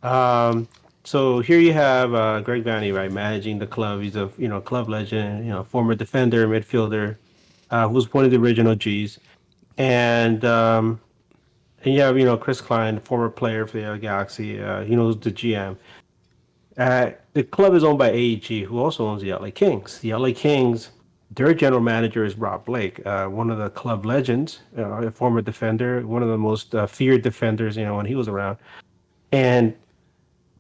So here you have Greg Vanney, right, managing the club. He's a club legend, former defender, midfielder, who was one of the original G's, and you have Chris Klein, former player for the Galaxy. He knows the GM. The club is owned by AEG, who also owns the LA Kings. The LA Kings, their general manager is Rob Blake, one of the club legends, a former defender, one of the most feared defenders, when he was around. And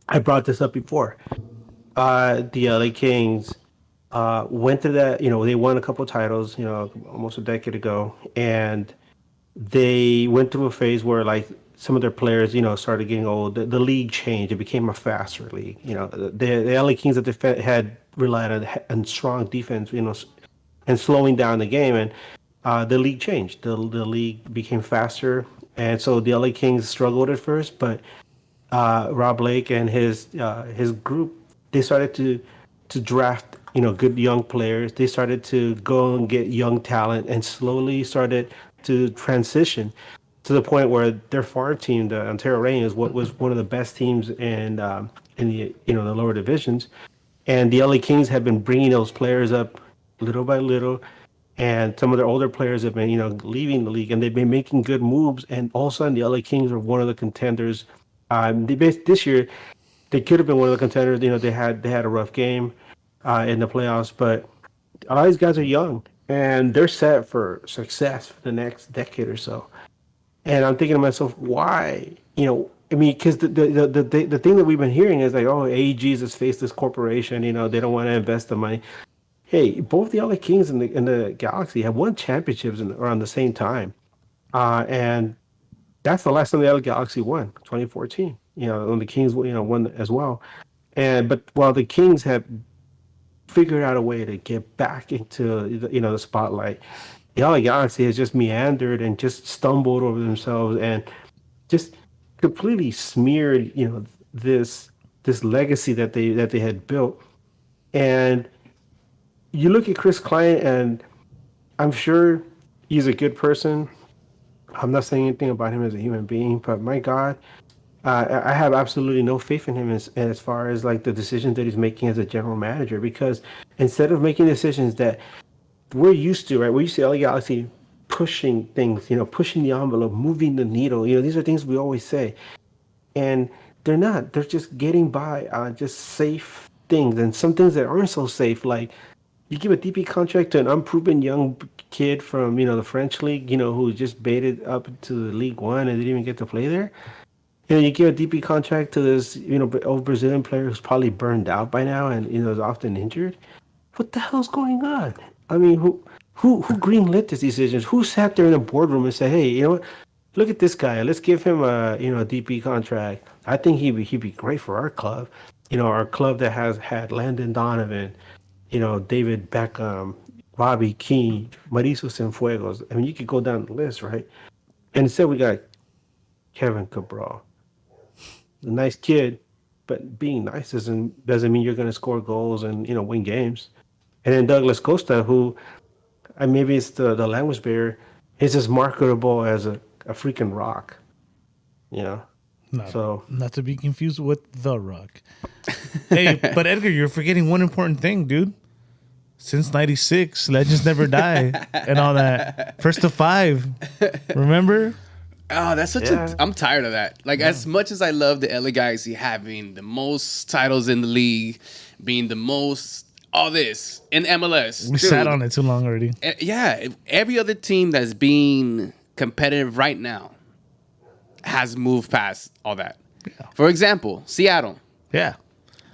I brought this up before. The LA Kings went to that, they won a couple of titles, almost a decade ago. And they went through a phase where, like, some of their players, started getting old. The league changed. It became a faster league. The LA Kings had relied on strong defense, and slowing down the game. And the league changed. The league became faster. And so the LA Kings struggled at first, but Rob Blake and his group, they started to draft good young players. They started to go and get young talent and slowly started to transition to the point where their farm team, the Ontario Reign, was one of the best teams in the the lower divisions. And the LA Kings have been bringing those players up little by little, and some of their older players have been, leaving the league, and they've been making good moves. And all of a sudden, the LA Kings are one of the contenders. This year, they could have been one of the contenders. They had a rough game in the playoffs, but a lot of these guys are young and they're set for success for the next decade or so. And I'm thinking to myself, why? I mean, because the thing that we've been hearing is like, oh, AEG's this faceless corporation. They don't want to invest the money. Hey, both the LA Kings and the Galaxy have won championships around the same time, and that's the last time the LA Galaxy won, 2014. When the Kings, won as well. But while the Kings have figured out a way to get back into the spotlight, the LA Galaxy has just meandered and just stumbled over themselves and just completely smeared this legacy that they had built. And you look at Chris Klein, and I'm sure he's a good person. I'm not saying anything about him as a human being, but my God, I have absolutely no faith in him as far as like the decisions that he's making as a general manager. Because instead of making decisions that we're used to, right? We're used to LA Galaxy pushing things, pushing the envelope, moving the needle. These are things we always say, and they're not. They're just getting by on just safe things, and some things that aren't so safe, like you give a DP contract to an unproven young kid from the French league, who just baited up to the League One and didn't even get to play there. You give a DP contract to this old Brazilian player who's probably burned out by now and is often injured. What the hell's going on? I mean, who greenlit these decisions? Who sat there in a boardroom and said, hey, you know what? Look at this guy. Let's give him a DP contract. I think he'd be great for our club. Our club that has had Landon Donovan, David Beckham, Bobby Keane, Mauricio Cienfuegos. I mean, you could go down the list, right? And instead we got Kevin Cabral. A nice kid, but being nice doesn't mean you're going to score goals and win games. And then Douglas Costa, who maybe it's the language barrier, is as marketable as a freaking rock. Not to be confused with The Rock. Hey, but Edgar, you're forgetting one important thing, dude. Since '96, legends never die, and all that. First to five, remember? Oh, that's such I'm tired of that. Like, as much as I love the LA Galaxy having the most titles in the league, being the most all this in MLS. We sat on it too long already. Yeah, every other team that's being competitive right now has moved past all that. Yeah. For example, Seattle. Yeah.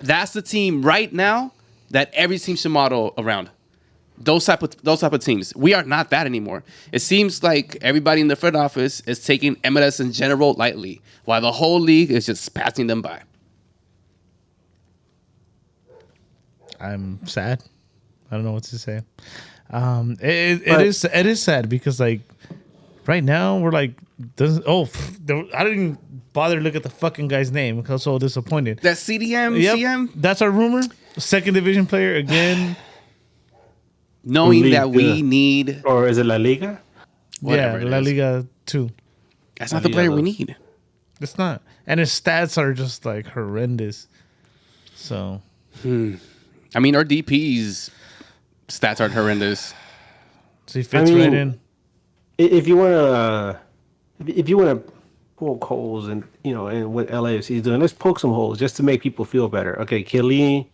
That's the team right now that every team should model around. Those type of teams. We are not that anymore. It seems like everybody in the front office is taking MLS in general lightly, while the whole league is just passing them by. I'm sad. I don't know what to say. It is sad because like right now we're like I didn't even bother to look at the fucking guy's name because I was so disappointed. That CDM, yep, CM? That's our rumor. Second division player again. Knowing that we need... Or is it La Liga? Yeah, La Liga 2. That's not the player we need. It's not. And his stats are just like horrendous. So... I mean, our DP's stats aren't horrendous. So he fits right in. If you want to poke holes and what LAFC is doing, let's poke some holes just to make people feel better. Okay, Chiellini,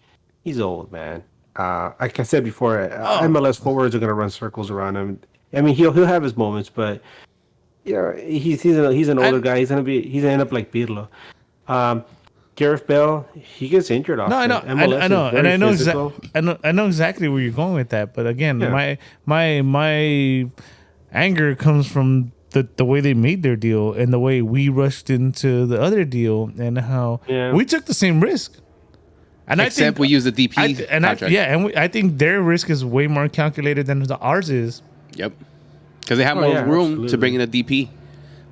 he's old, man. Like I said before, MLS forwards are going to run circles around him. I mean, he'll have his moments, but he's an older guy. He's gonna end up like Pirlo. Gareth Bale, he gets injured often. No, I know, MLS I know, and I know exactly where you're going with that. But again, my anger comes from the way they made their deal and the way we rushed into the other deal and how we took the same risk. And Except we use the DP contract. I think their risk is way more calculated than ours is. Yep. Because they have more room to bring in a DP.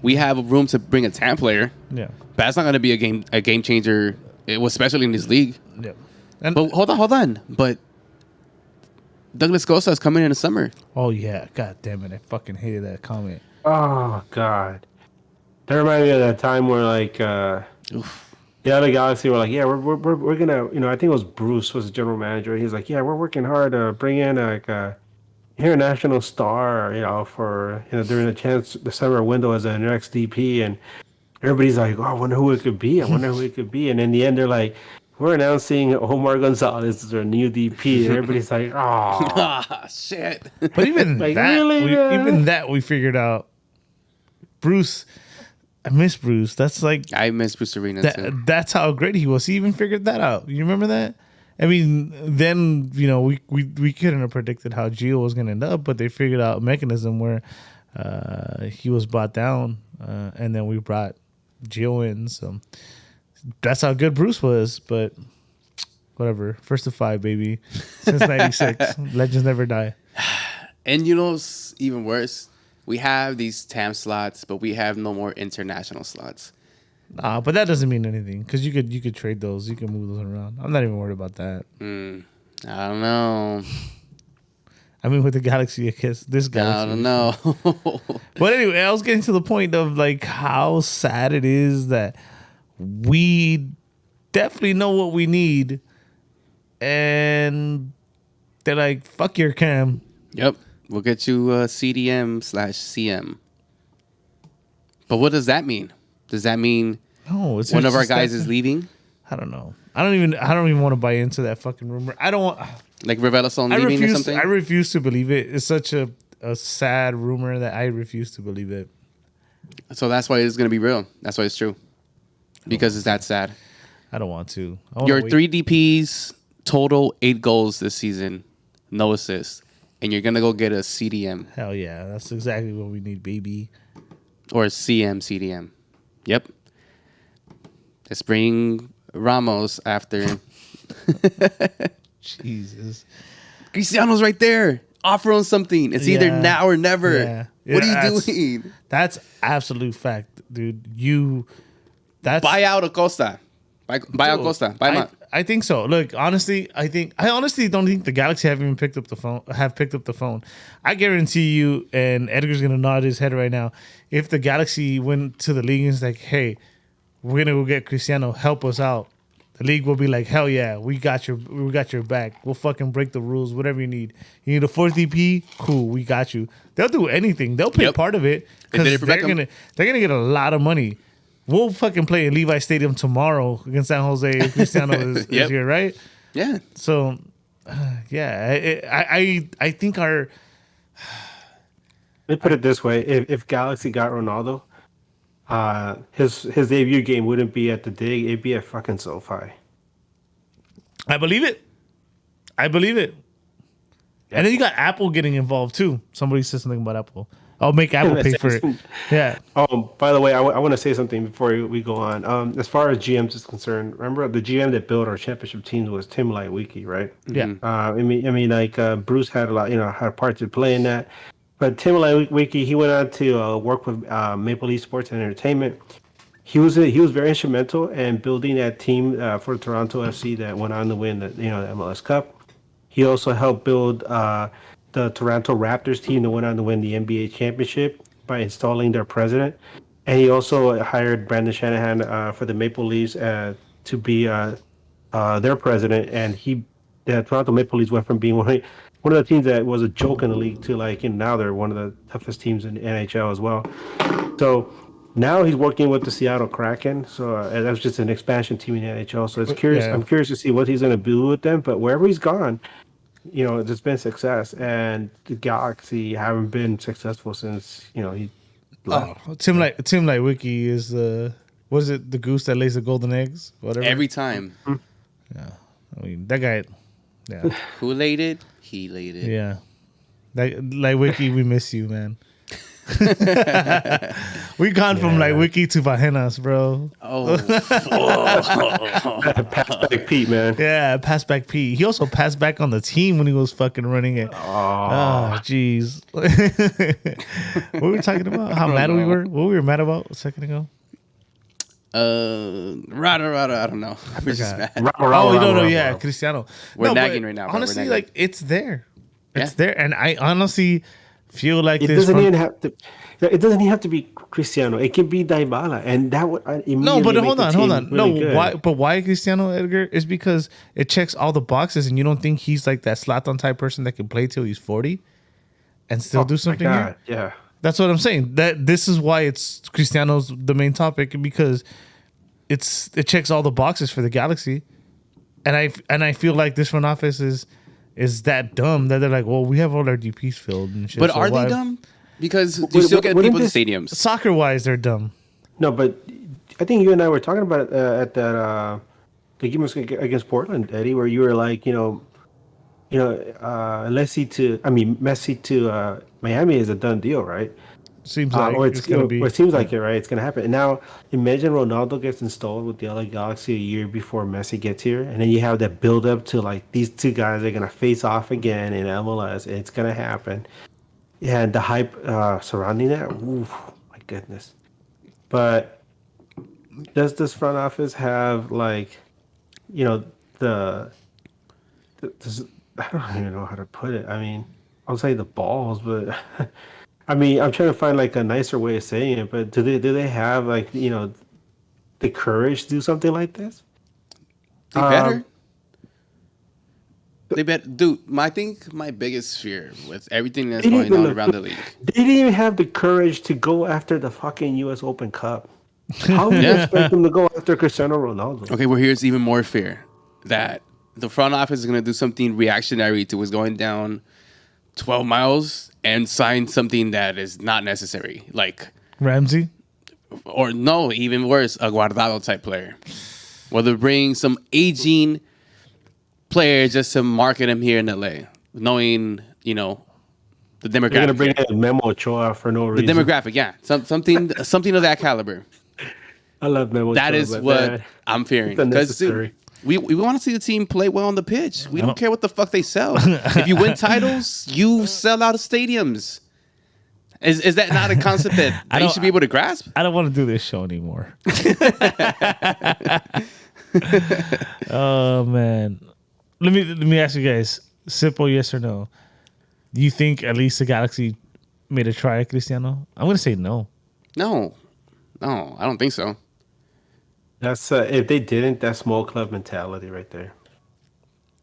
We have room to bring a TAM player. Yeah. But that's not going to be a game changer, especially in this league. Yep. But hold on. But Douglas Costa is coming in the summer. Oh, yeah. God damn it. I fucking hated that comment. Oh, God. That reminded me of that time where, like, the other Galaxy were like, yeah, we're gonna, I think it was Bruce was the general manager. He's like, yeah, we're working hard to bring in international star, for during the summer window as an next DP, and everybody's like, "Oh, I wonder who it could be. I wonder who it could be." And in the end, they're like, "We're announcing Omar Gonzalez as our new DP," and everybody's like, "Oh, Ah, shit. But even Like, that, really, man? even that, we figured out. Bruce, I miss Bruce. That's like I miss Bruce Arena too. that's how great he was. He even figured that out. You remember that? I mean, then we couldn't have predicted how Gio was going to end up, but they figured out a mechanism where he was brought down, and then we brought Gio in. So that's how good Bruce was. But whatever, first to five, baby, since '96, legends never die. And you know what's even worse? We have these TAM slots, but we have no more international slots. But that doesn't mean anything because you could trade those, you can move those around. I'm not even worried about that. I don't know. I mean, with the Galaxy, I guess this Galaxy. I don't know. But anyway, I was getting to the point of like how sad it is that we definitely know what we need, and they're like, "Fuck your cam." Yep. We'll get you CDM/CM. But what does that mean? Does that mean No, it's one of our just guys that- is leaving? I don't know. I don't even want to buy into that fucking rumor. I don't want. Like Revelason I leaving or refuse. something? I refuse to believe it. It's such a sad rumor that I refuse to believe it. So that's why it's going to be real. That's why it's true. Because it's that sad. I don't want to. I wanna Your wait. 3 DPs, total 8 goals this season, no assists. And you're going to go get a CDM Hell yeah, that's exactly what we need, baby. or a CDM. Yep. Let's bring Ramos after. Jesus. Cristiano's right there. Offer him something. It's either Yeah. now or never. Yeah. What are Yeah, you that's- doing? That's absolute fact, dude. That's Buy out Acosta. Buy out Acosta. Buy him out. I think so. Look, honestly, I honestly don't think the Galaxy have even picked up the phone. I guarantee you, and Edgar's gonna nod his head right now. If the Galaxy went to the league and it's like, hey, we're gonna go get Cristiano, help us out. The league will be like, hell yeah, we got your back. We'll fucking break the rules, whatever you need. You need a fourth EP, cool, we got you. They'll do anything. They'll pay Yep. part of it They did because it for they're Beckham. gonna get a lot of money. We'll fucking play in Levi Stadium tomorrow against San Jose if Cristiano is Yep. here, right? Yeah. So, yeah, I think our Let me put it this way: if Galaxy got Ronaldo, his debut game wouldn't be at the Dig; it'd be at fucking SoFi. I believe it. And then you got Apple getting involved too. Somebody said something about Apple. I'll make Apple pay for it. Yeah. By the way, I want to say something before we go on. As far as GMs is concerned, remember the GM that built our championship teams was Tim Lightwiki, right? Yeah. I mean, like Bruce had a lot, had a part to play in that. But Tim Lightwiki, he went on to work with Maple Leaf Sports and Entertainment. He was very instrumental in building that team for Toronto FC that went on to win the MLS Cup. He also helped build the Toronto Raptors team that went on to win the NBA championship by installing their president. And he also hired Brandon Shanahan for the Maple Leafs to be their president. And the Toronto Maple Leafs went from being one of the teams that was a joke in the league to now they're one of the toughest teams in the NHL as well. So now he's working with the Seattle Kraken. So that was just an expansion team in the NHL. So it's curious. Yeah. I'm curious to see what he's going to do with them. But wherever he's gone, there's been success, and the Galaxy haven't been successful since he left. Tim Lightwiki is was it the goose that lays the golden eggs? Whatever. Every time. I mean, that guy. Yeah. Who laid it? He laid it. Yeah. Lightwiki, we miss you, man. We gone from Lightwiki to Vajenas, bro. Oh. Pass back Pete, man. Yeah, pass back P. He also passed back on the team when he was fucking running it. Oh, jeez. What were we talking about? How mad we were? What we were mad about a second ago? Rada, I don't know. We're just mad. Yeah, Cristiano. We're but nagging right now, bro. We're Honestly, nagging. like it's there. It's Yeah. there, and I honestly feel like It this. doesn't even have to. It doesn't even have to be Cristiano. It can be Dybala, and that would No, immediately but make hold the on. team No, really good. why? But why Cristiano, Edgar? Is because it checks all the boxes, and you don't think he's like that Zlatan type person that can play till he's 40. and still do my something here? God, yeah. That's what I'm saying. That this is why it's Cristiano's the main topic, because it checks all the boxes for the Galaxy, and I feel like this front office is that dumb that they're like, well, we have all our DPs filled and shit. But so are why- they dumb? Because you still get wouldn't people in this- stadiums. Soccer wise, they're dumb. No, but I think you and I were talking about it at that the game against Portland, Eddie, where you were like, Messi to Miami is a done deal, right? Seems like Or it's gonna be. or it seems like it, right? It's gonna happen. And now imagine Ronaldo gets installed with the LA Galaxy a year before Messi gets here, and then you have that build up to like these two guys are gonna face off again in MLS. It's gonna happen. Yeah, and the hype surrounding that. Oof, my goodness. But does this front office have like, the I don't even know how to put it. I mean, I'll say the balls, but I mean, I'm trying to find like a nicer way of saying it. But do they have like the courage to do something like this? They better. They bet, dude. I think my biggest fear with everything that's They didn't going on even- around the league. They didn't even have the courage to go after the fucking U.S. Open Cup. How do you Yeah. expect them to go after Cristiano Ronaldo? Okay, well, here's even more fear that the front office is going to do something reactionary to what's going down 12 miles and sign something that is not necessary. Like, Ramsey. or no, even worse, a Guardado type player. Whether bring some aging player just to market him here in LA, knowing, the demographic. They're gonna bring in Memo Ochoa for no the reason. demographic, yeah. Something of that caliber. I love Memo That Ochoa, is but what man, I'm fearing. it's Because unnecessary. we want to see the team play well on the pitch. We don't care what the fuck they sell. If you win titles, you sell out of stadiums. Is that not a concept that you don't- should be able to grasp? I don't want to do this show anymore. Oh man, let me ask you guys: simple yes or no. Do you think at least the Galaxy made a try at Cristiano? I'm gonna say no. No, I don't think so. That's if they didn't, that's small club mentality right there.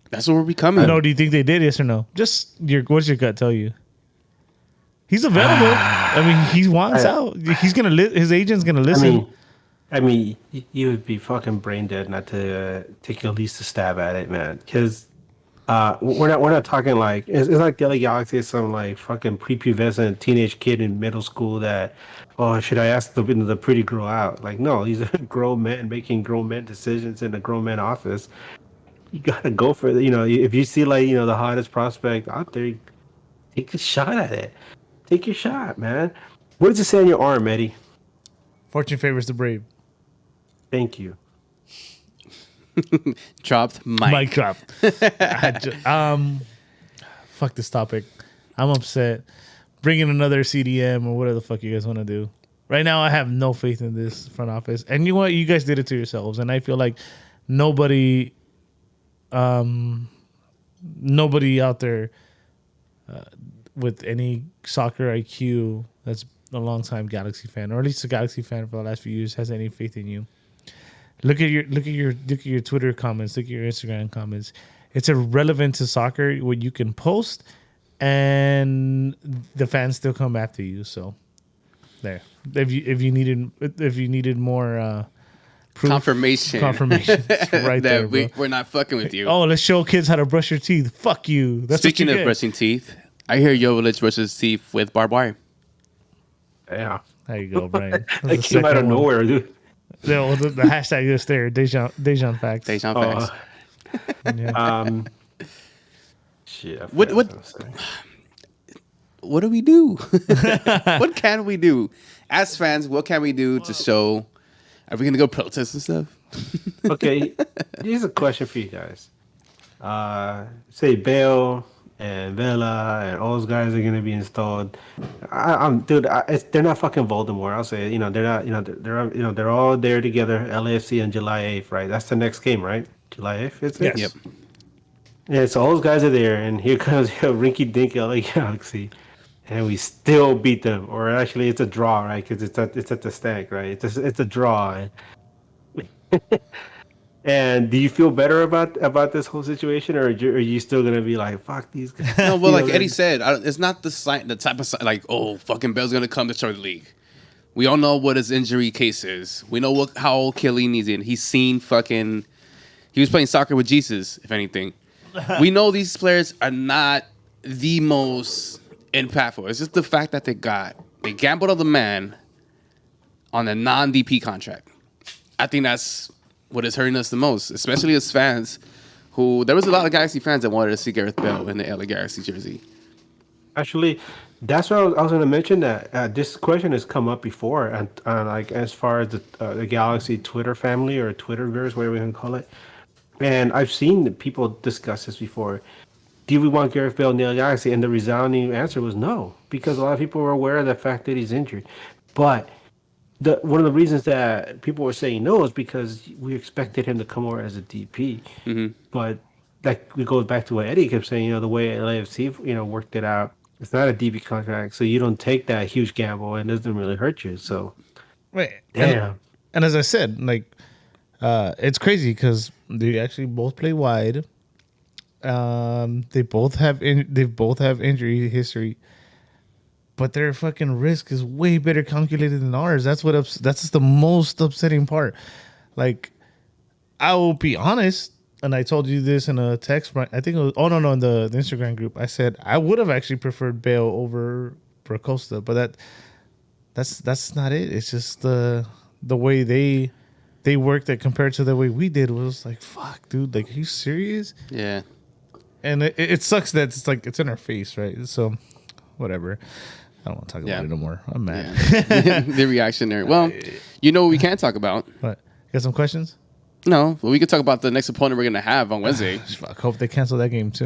That's what we're becoming. No, do you think they did? Yes or no? Just what's your gut tell you? He's available. I mean, he wants out. He's gonna his agent's gonna listen. I mean, you would be fucking brain dead not to take at least a stab at it, man. Because we're not talking like it's like the LA Galaxy is some like fucking prepubescent teenage kid in middle school that, oh, should I ask the pretty girl out? Like, no, he's a grown man making grown man decisions in a grown man office. You gotta go for it. If you see like the hottest prospect out there, take a shot at it. Take your shot, man. What does it say on your arm, Eddie? Fortune favors the brave. Thank you. Dropped Mic drop. Fuck this topic. I'm upset. Bring in another CDM or whatever the fuck you guys want to do. Right now, I have no faith in this front office. And you know what? You guys did it to yourselves. And I feel like nobody out there with any soccer IQ that's a long time Galaxy fan, or at least a Galaxy fan for the last few years, has any faith in you. Look at your Twitter comments. Look at your Instagram comments. It's irrelevant to soccer what you can post, and the fans still come after you. So, there. If you needed more proof, confirmation it's right there, bro. we're not fucking with you. Oh, let's show kids how to brush your teeth. Fuck you. That's Speaking what of you get. brushing teeth, I hear Jovic brushes teeth with barbed wire. Yeah. There you go, Brian. That's That the came out second of one. nowhere, dude. The hashtag is there. Dejan facts. Dejan Oh, facts. Yeah. shit. I What- forgot what- I was gonna say. What do we do? What can we do? As fans, what can we do to show? Are we going to go protest and stuff? Okay, here's a question for you guys. Say Bale and Vela and all those guys are gonna be installed. They're not fucking Voldemort. I'll say, they're not. They're all there together. LAFC on July 8th, right? That's the next game, right? July 8th, is it? Yes. Yep. Yeah, so all those guys are there, and here comes Rinky Dink LA Galaxy, and we still beat them. Or actually, it's a draw, right? Because it's at the stack, right? It's a draw. And do you feel better about this whole situation, or are you still gonna be like, "Fuck these guys"? No, but You like know, Eddie said, it's not the type of like, oh, fucking Bell's gonna come destroy the league. We all know what his injury case is. We know how old Chiellini's in. He's seen fucking. He was playing soccer with Jesus, if anything. We know these players are not the most impactful. It's just the fact that they gambled on the man on a non-DP contract. I think that's what is hurting us the most, especially as fans. Who there was a lot of Galaxy fans that wanted to see Gareth Bale in the LA Galaxy jersey. Actually, that's what I was going to mention. That this question has come up before, and like as far as the Galaxy Twitter family or Twitterverse, whatever we can call it. And I've seen people discuss this before. Do we want Gareth Bale in the Galaxy? And the resounding answer was no, because a lot of people were aware of the fact that he's injured. But one of the reasons that people were saying no is because we expected him to come over as a DP. But that goes back to what Eddie kept saying. The way LAFC worked it out. It's not a DP contract, so you don't take that huge gamble, and it doesn't really hurt you. So, Right. damn. And as I said, like, it's crazy because they actually both play wide. They both have injury history, but their fucking risk is way better calculated than ours. That's that's the most upsetting part. Like, I will be honest, and I told you this in a text. I think it was in the Instagram group. I said I would have actually preferred Bale over Costa, but that's not it. It's just the way they worked it compared to the way we did was like, fuck, dude. Like, are you serious? Yeah. And it sucks that it's like it's in our face, right? So, whatever. I don't want to talk about it no more. I'm mad. Yeah. The reactionary. Well, we can talk about. But got some questions? No, but we could talk about the next opponent we're gonna have on Wednesday. Fuck, hope they cancel that game too.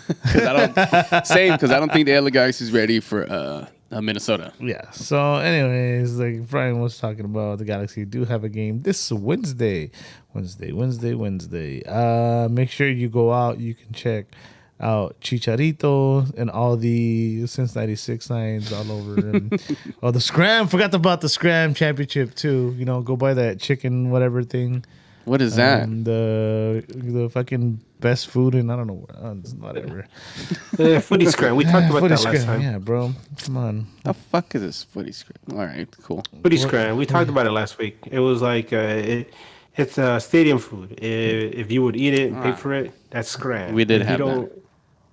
Because I don't think the LA Galaxy is ready for Minnesota. Yeah. So, anyways, like Brian was talking about, the Galaxy do have a game this Wednesday. Make sure you go out. You can check out Chicharito and all the since '96 signs all over. And, the Scram. Forgot about the Scram Championship too. Go buy that chicken whatever thing. What is that? The fucking best food and I don't know whatever. Footy Scram. We talked about Footy that last Scram, time. yeah, bro. Come on. The fuck is this footy script? All right, cool. Footy Scram. We talked about it last week. It was like it's stadium food. If you would eat it and pay for it, that's Scram. We did if have you don't, that.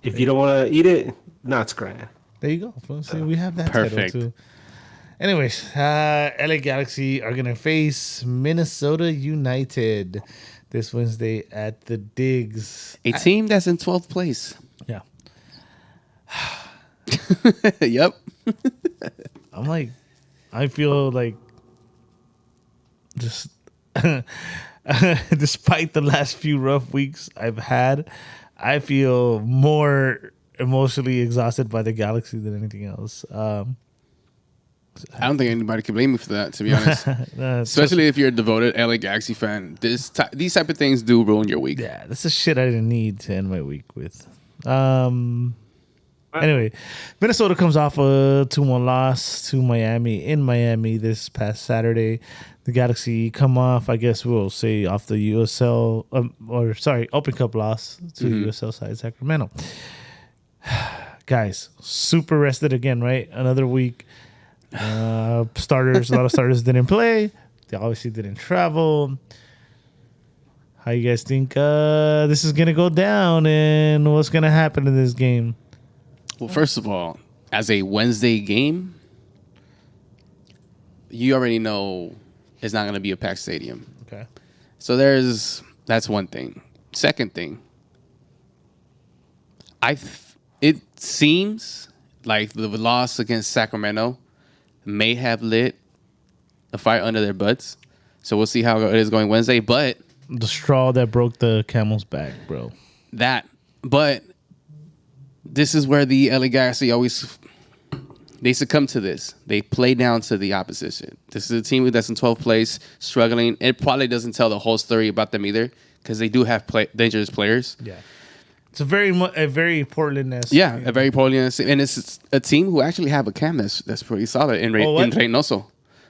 If you don't want to eat it, not Scram. There you go. Well, see, we have that Perfect. title too. Anyways, LA Galaxy are gonna face Minnesota United this Wednesday at the Digs. A team that's in 12th place. Yeah, Yep. I feel like just despite the last few rough weeks I've had, I feel more emotionally exhausted by the Galaxy than anything else. I don't think anybody can blame me for that, to be honest. Especially if you're a devoted LA Galaxy fan. These type of things do ruin your week. Yeah, that's the shit I didn't need to end my week with. Anyway, Minnesota comes off a 2-1 loss to Miami in Miami this past Saturday. The Galaxy come off, I guess we'll say, off the USL, Open Cup loss to USL side Sacramento. Guys, super rested again, right? Another week. A lot of starters didn't play. They obviously didn't travel. How you guys think this is gonna go down, and what's gonna happen in this game? Well, first of all, as a Wednesday game, you already know it's not going to be a packed stadium. Okay. So that's one thing. Second thing, it seems like the loss against Sacramento may have lit a fire under their butts. So we'll see how it is going Wednesday. But The straw that broke the camel's back, bro. But this is where the LA Galaxy they succumb to this. They play down to the opposition. This is a team that's in 12th place, struggling. It probably doesn't tell the whole story about them either, because they do have dangerous players. Yeah. It's a very Portland-esque. Yeah, a very Portland, and it's a team who actually have a Cam that's pretty solid in Reynoso.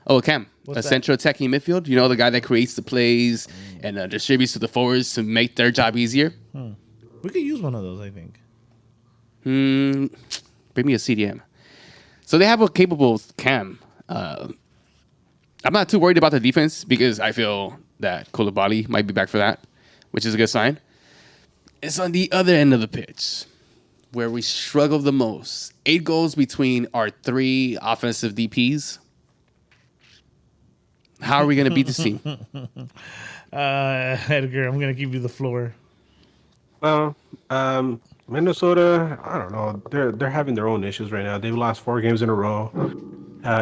Oh, a Cam. a central attacking midfield. You know, the guy that creates the plays and distributes to the forwards to make their job easier. We could use one of those, I think. Bring me a CDM. So they have a capable Cam. I'm not too worried about the defense because I feel that Koulibaly might be back for that, which is a good sign. It's on the other end of the pitch where we struggle the most. 8 goals between our 3 offensive DPs. How are we going to beat this team? Edgar, I'm gonna give you the floor. Well, Minnesota, I don't know. They're having their own issues right now. They've lost 4 games in a row,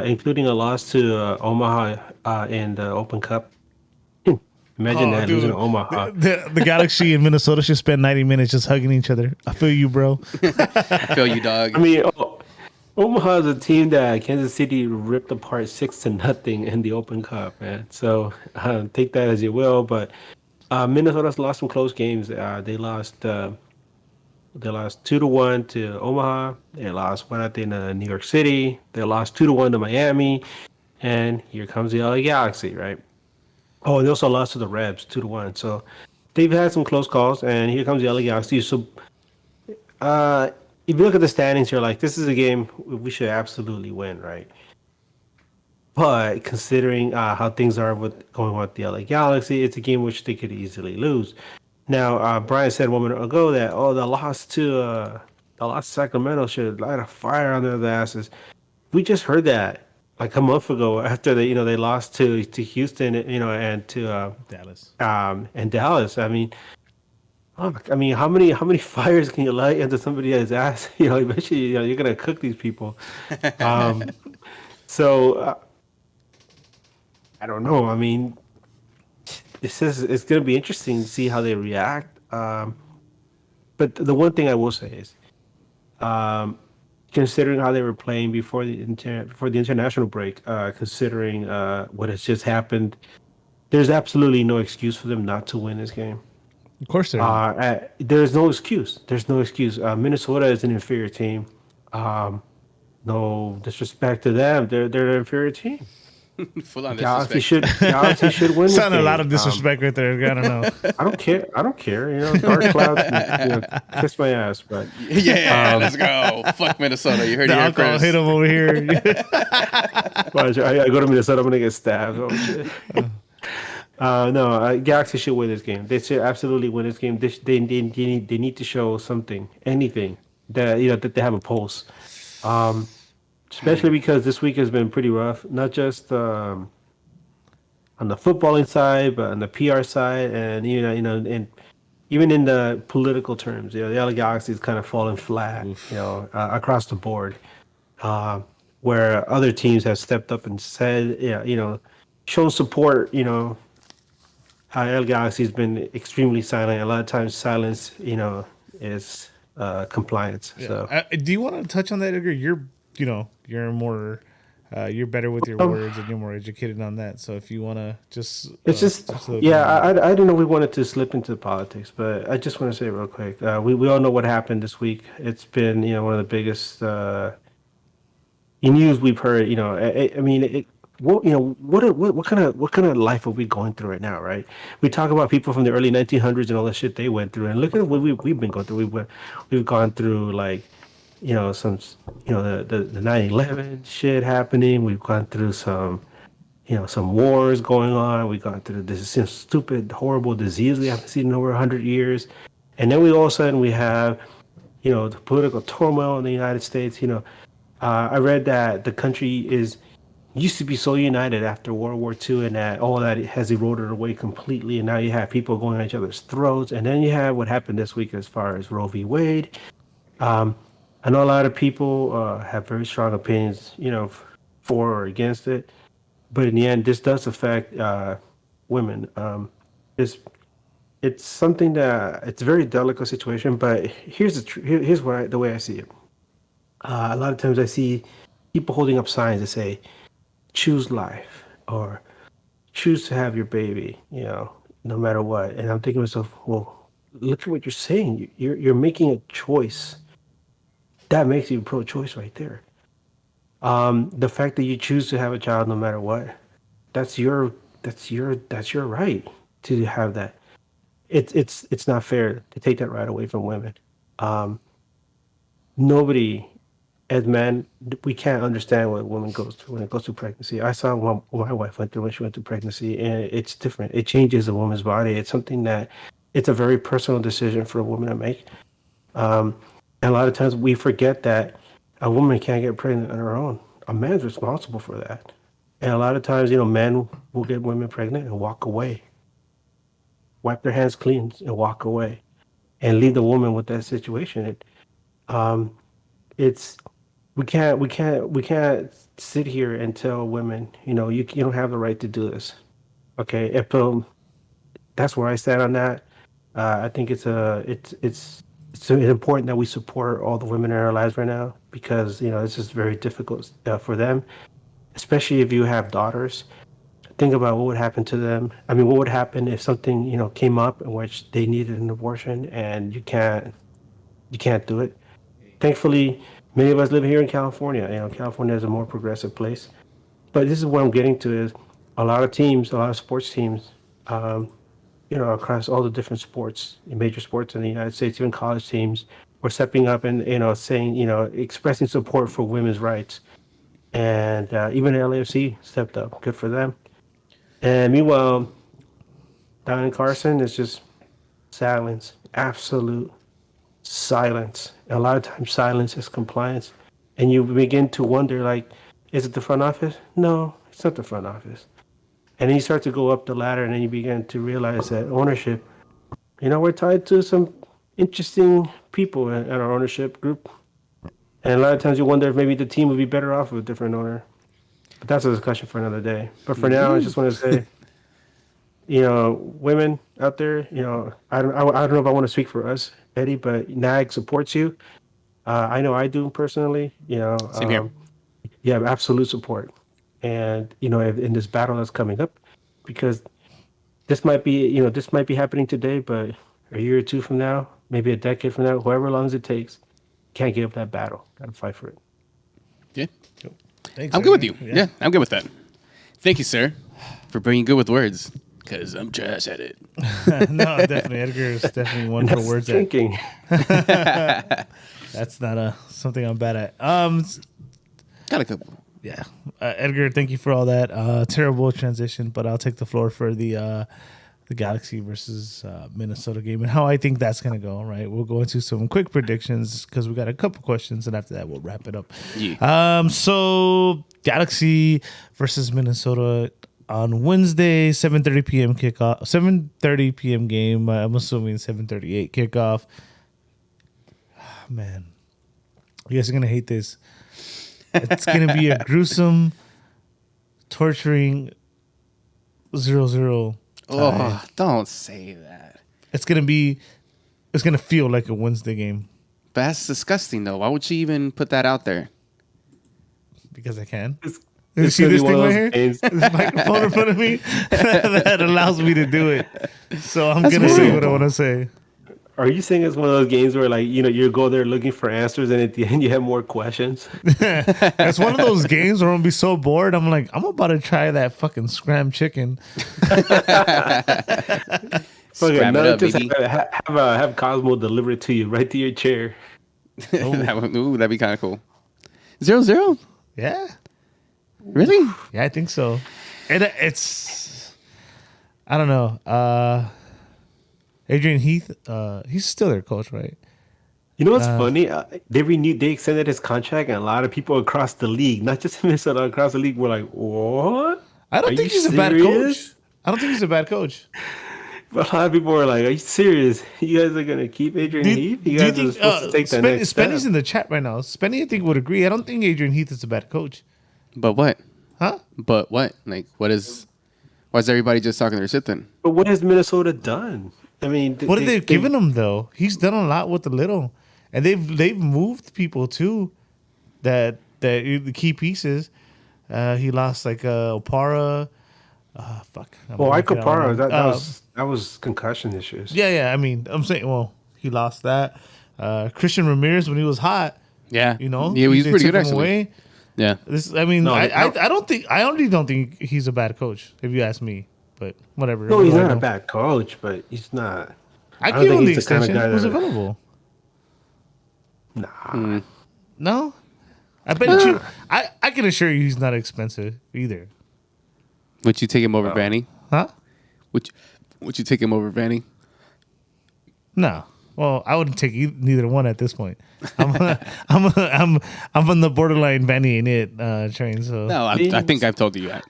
including a loss to Omaha in the Open Cup. Imagine that, losing to Omaha. The Galaxy in Minnesota should spend 90 minutes just hugging each other. I feel you, bro. I feel you, dog. I mean, Omaha is a team that Kansas City ripped apart 6-0 in the Open Cup, man. So take that as you will. But Minnesota's lost some close games. They lost 2-1 to Omaha. They lost 1-0 to New York City. They lost 2-1 to Miami. And here comes the LA Galaxy, right? Oh, they also lost to the Rebs 2-1. So they've had some close calls, and here comes the LA Galaxy. So if you look at the standings, you're like, this is a game we should absolutely win, right? But considering how things are going with the LA Galaxy, it's a game which they could easily lose. Now, Brian said a moment ago that the loss to Sacramento should light a fire under their asses. We just heard that like a month ago after they lost to Houston, and to Dallas. And Dallas. I mean, how many fires can you light into somebody's ass? Eventually, you're gonna cook these people. So I don't know. I mean, it's gonna be interesting to see how they react. But the one thing I will say is, considering how they were playing before the international break, considering what has just happened, there's absolutely no excuse for them not to win this game. Of course there is. There's no excuse. There's no excuse. Minnesota is an inferior team. No disrespect to them. They're an inferior team. Full on Galaxy disrespect. should win this Sounded game. a lot of disrespect right there. I don't know. I don't care. Dark clouds, kiss my ass. But Yeah, let's go. Fuck Minnesota. You heard The it here, alcohol Chris. hit him over here. watch, I go to Minnesota, I'm gonna get stabbed. Oh shit. No, Galaxy should win this game. They should absolutely win this game. They need to show something, anything that that they have a pulse. Especially because this week has been pretty rough, not just on the footballing side, but on the PR side, and and even in the political terms. The LA Galaxy is kind of falling flat, across the board. Where other teams have stepped up and said, shown support. LA Galaxy has been extremely silent. A lot of times, silence, is compliance. Yeah. So, Do you want to touch on that, Edgar? You're more, you're better with your words and you're more educated on that. So if you want to just, it's just, I didn't know we wanted to slip into politics, but I just want to say real quick, we all know what happened this week. It's been, one of the biggest news we've heard. I mean, what kind of life are we going through right now, right? We talk about people from the early 1900s and all the shit they went through, and look at what we've been going through. We've gone through like, the 9/11 shit happening. We've gone through some wars going on. We've gone through this stupid, horrible disease we haven't seen in over 100 years, and then all of a sudden we have, the political turmoil in the United States. I read that the country used to be so united after World War II, and that all that has eroded away completely, and now you have people going at each other's throats, and then you have what happened this week as far as Roe v. Wade. I know a lot of people have very strong opinions, for or against it, but in the end, this does affect women. It's something that it's a very delicate situation, but here's the way I see it. A lot of times I see people holding up signs that say, choose life, or choose to have your baby, no matter what. And I'm thinking to myself, well, look at what you're saying. You're making a choice. That makes you pro-choice right there. The fact that you choose to have a child no matter what, That's your right to have that. It's not fair to take that right away from women. Nobody, as men, we can't understand what a woman goes through when it goes through pregnancy. I saw what my wife went through when she went through pregnancy, and it's different. It changes a woman's body. It's something that it's a very personal decision for a woman to make. And a lot of times we forget that a woman can't get pregnant on her own. A man's responsible for that. And a lot of times, men will get women pregnant and walk away, wipe their hands clean and walk away, and leave the woman with that situation. It's we can't sit here and tell women, you don't have the right to do this. Okay, if that's where I stand on that. I think it's important that we support all the women in our lives right now because this is very difficult for them, especially if you have daughters. Think about what would happen to them. I mean, what would happen if something came up in which they needed an abortion and you can't do it. Thankfully, many of us live here in California. California is a more progressive place. But this is what I'm getting to is a lot of sports teams, across all the different sports, major sports in the United States, even college teams, were stepping up and, saying, expressing support for women's rights. And even the LAFC stepped up. Good for them. And meanwhile, down in Carson, it's just silence, absolute silence. And a lot of times, silence is compliance. And you begin to wonder, like, is it the front office? No, it's not the front office. And then you start to go up the ladder, and then you begin to realize that ownership, we're tied to some interesting people in our ownership group. And a lot of times you wonder if maybe the team would be better off with a different owner. But that's a discussion for another day. But for now, I just want to say, women out there, I don't know if I want to speak for us, Eddie, but NAG supports you. I know I do personally. Same here. You have absolute support. And, in this battle that's coming up, because this might be happening today, but a year or two from now, maybe a decade from now, however long as it takes, can't give up that battle. Got to fight for it. Yeah. Thanks, I'm good with Edgar. you. Yeah, I'm good with that. Thank you, sir, for bringing good with words, because I'm trash at it. No, definitely. Edgar is definitely one for That's words. drinking. That's not something I'm bad at. Got a couple. Yeah. Edgar, thank you for all that. Terrible transition, but I'll take the floor for the Galaxy versus Minnesota game and how I think that's going to go, right? We'll go into some quick predictions because we got a couple questions, and after that, we'll wrap it up. Yeah. So Galaxy versus Minnesota on Wednesday, 7:30 p.m. kickoff, 7:30 p.m. game. I'm assuming 7:38 kickoff. Man, you guys are going to hate this. It's going to be a gruesome, torturing 0-0. Oh, don't say that. It's gonna feel like a Wednesday game But that's disgusting, though. Why would she even put that out there? because I can. It's You see gonna this be one thing of right those here? games. This microphone in front of me that allows me to do it. So I'm That's gonna say what I horrible. want to say. Are you saying it's one of those games where, like, you go there looking for answers, and at the end you have more questions? It's one of those games where I'm gonna be so bored. I'm like, I'm about to try that fucking scram chicken. Okay, Scrap it now up, just baby. have Cosmo deliver it to you right to your chair. That'd be kind of cool. 0-0? Yeah, Really? yeah, I think so. And it's, I don't know. Adrian Heath, he's still their coach, right? You know what's funny? They extended his contract, and a lot of people across the league, not just Minnesota, across the league, were like, "What?" I don't Are think you he's a bad serious? coach. I don't think he's a bad coach. But a lot of people were like, "Are you serious? You guys are gonna keep Adrian Heath? You guys are supposed to take the next step." Spenny's in the chat right now. Spenny, I think, would agree. I don't think Adrian Heath is a bad coach. But what? Huh? But what? Like, why is everybody just talking their shit then? But what has Minnesota done? I mean, What have they given him, though? He's done a lot with the little. And they've moved people, too, that the key pieces. He lost, like, Opara. Fuck. Well, Ike blanking out on Opara, him. that was concussion issues. Yeah. I mean, I'm saying, well, he lost that. Christian Ramirez, when he was hot, Yeah. you know, Yeah, he was they pretty took good, him actually. away. Yeah. I mean, No, I no. don't think I only don't think he's a bad coach. If you ask me, but whatever. No, What he's do I not a know? bad coach, but he's not. I don't give think him the he's the kind of extension. guy Who's that- available? Nah. No, I bet you. I can assure you he's not expensive either. Would you take him over Vanny? Huh? Would you take him over Vanny? No. Well, I wouldn't take neither one at this point. I'm on the borderline Vanny ain't it train. So No, I think I've told you that.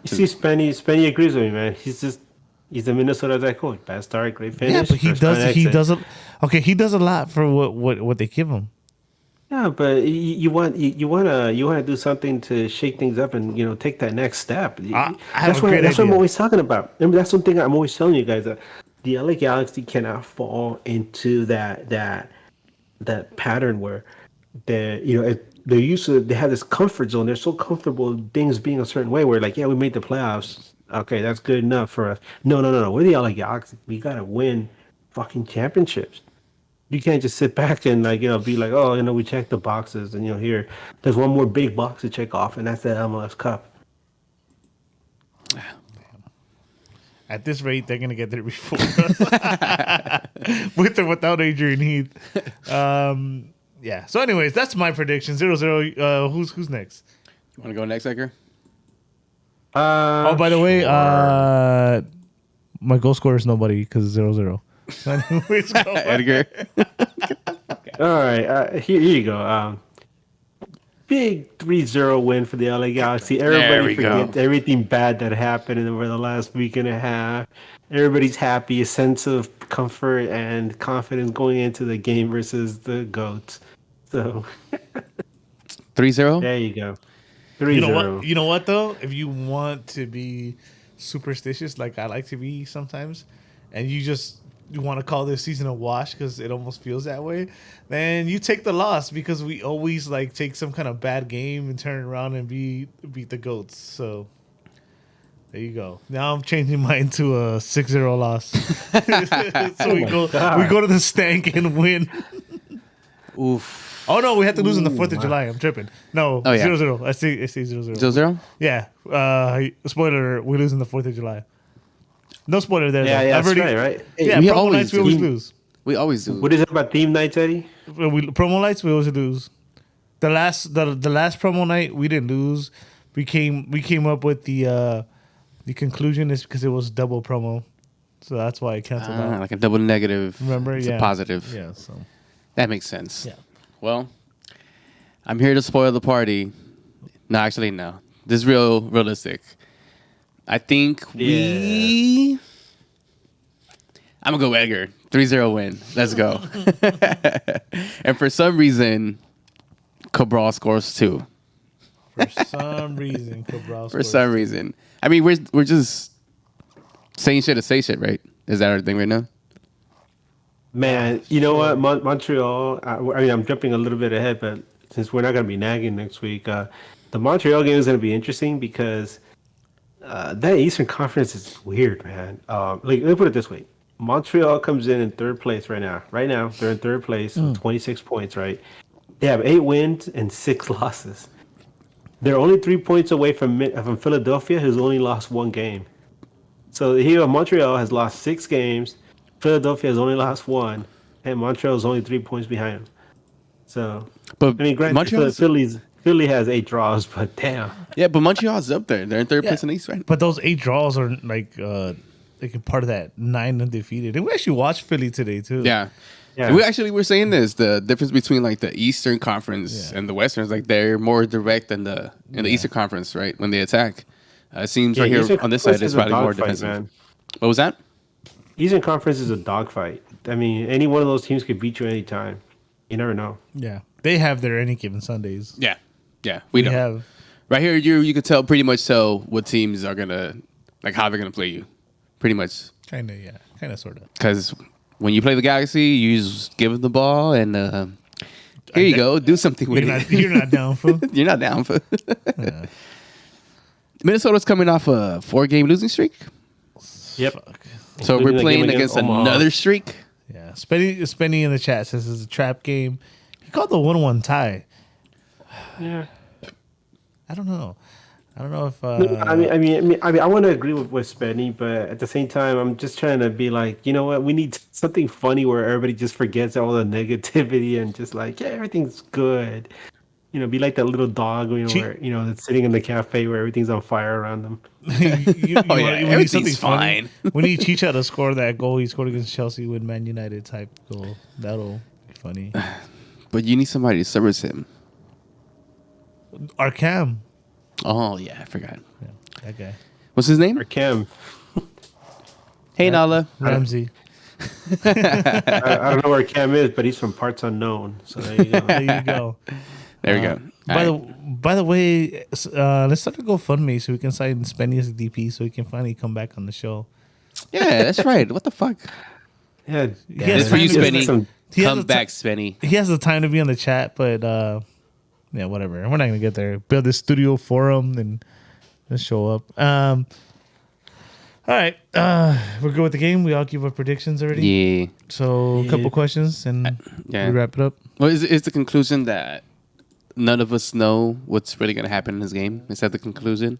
You see, Spenny agrees with me, man. He's a Minnesota that coach. Bad start, great finish. yeah, but he first round does. He exit. does. Okay, he does a lot for what they give him. Yeah, but you want to do something to shake things up and take that next step. I have a great That's what I'm idea. always talking about. Remember, that's something I'm always telling you guys that the LA Galaxy cannot fall into that pattern where they're used to they have this comfort zone. They're so comfortable with things being a certain way. Where like, yeah, we made the playoffs. Okay, that's good enough for us. No. We're the LA Galaxy. We gotta win fucking championships. You can't just sit back and be like, oh, we checked the boxes and here there's one more big box to check off and that's the MLS Cup. At this rate, they're gonna get there before us. With or without Adrian Heath. Yeah. So, anyways, that's my prediction. 0-0. Who's next? You want to go next, Edgar? Oh, by the way, my goal scorer is nobody because 0-0. Anyways, go. Edgar. All right, here you go. Big 3-0 win for the LA Galaxy. Everybody we go. forgets everything bad that happened over the last week and a half. Everybody's happy, a sense of comfort and confidence going into the game versus the GOATs. So 3-0? there you go. 3-0. You know what? You know what though? If you want to be superstitious, like I like to be sometimes, and you want to call this season a wash because it almost feels that way, then you take the loss because we always like take some kind of bad game and turn around and beat the GOATs. So there you go. Now I'm changing mine to a 6-0 loss. So we go to the stank and win. Oof. Oh no, we have to lose on the 4th of July. I'm tripping. No, Oh, yeah. 0-0. I say 0-0. 0-0? Yeah. Spoiler: we lose on the 4th of July. No spoiler there. Yeah, though. yeah, I've that's already- right. Hey, Yeah, we promo always nights we always do. lose. We always do. what is it about theme nights, Eddie? Promo nights we always lose. The last promo night we didn't lose. We came up with the conclusion is because it was double promo, so that's why I canceled out. Like a double negative. Remember? It's Yeah. a positive. Yeah. So That makes sense. yeah. Well, I'm here to spoil the party. No, actually, no. This is realistic. I think I'm going to go Edgar. 3-0 win. Let's go. And for some reason, Cabral scores 2. For some reason, Cabral. For some reason. I mean, we're just saying shit to say shit, right? Is that our thing right now? Man, you know what? Montreal, I mean, I'm jumping a little bit ahead, but since we're not going to be nagging next week, the Montreal game is going to be interesting because that Eastern Conference is weird, man. Let me put it this way. Montreal comes in third place right now. Right now, they're in third place with 26 points, right? They have 8 wins and 6 losses. They're only 3 points away from Philadelphia, who's only lost 1 game. So here, Montreal has lost 6 games. Philadelphia has only lost 1, and Montreal is only 3 points behind them. So, But I mean, granted, Montreal's- Philly has 8 draws, but damn. Yeah, but Montreal's up there. They're in third place in the East, right? But those 8 draws are like part of that 9 undefeated. And we actually watched Philly today too. Yeah. Yeah. We were saying this, the difference between like the Eastern Conference and the Western is like they're more direct in the Eastern Conference, right? When they attack. It seems right here Eastern on this side Conference it's is a probably more dogfight, defensive. man. What was that? Eastern Conference is a dogfight. I mean, any one of those teams could beat you anytime. You never know. Yeah. They have their any given Sundays. Yeah. Yeah. We know. have Right here you could pretty much tell what teams are gonna like how they're gonna play you. Pretty much. kind of sort of. Because when you play the Galaxy, you just give them the ball and here you go, do something with it. You're not down for. You're not down for. Minnesota's coming off a 4-game losing streak, Yep. so Including we're the playing game against against Omaha. another streak. Yeah. Spenny in the chat says it's a trap game. He called the 1-1 tie. Yeah. I don't know. I don't know if No, I want to agree with Spenny, but at the same time, I'm just trying to be like, you know what? We need something funny where everybody just forgets all the negativity and just like, yeah, everything's good. Be like that little dog, Cheat. where that's sitting in the cafe where everything's on fire around them. Oh, yeah, we need something everything's funny. fine. We need Chicha to score that goal he scored against Chelsea with Man United type goal. That'll be funny. But you need somebody to service him. Our Cam. Oh yeah, I forgot. Yeah, that guy. What's his name? Or Cam. Hey Nala. Ramsey. I don't know where Cam is, but he's from parts unknown. So there you go. There you go. There we go. By the way, let's start a GoFundMe so we can sign Spenny as a DP so he can finally come back on the show. Yeah, that's right. What the fuck? Yeah, has That's for you, time to- Spenny. He has Come the back, Spenny. He has the time to be on the chat, but yeah, whatever. We're not gonna get there. Build this studio for him and let's show up. All right, we're good with the game. We all give our predictions already. Yeah. So a couple questions and Yeah. we wrap it up. Well, is the conclusion that none of us know what's really going to happen in this game? Is that the conclusion?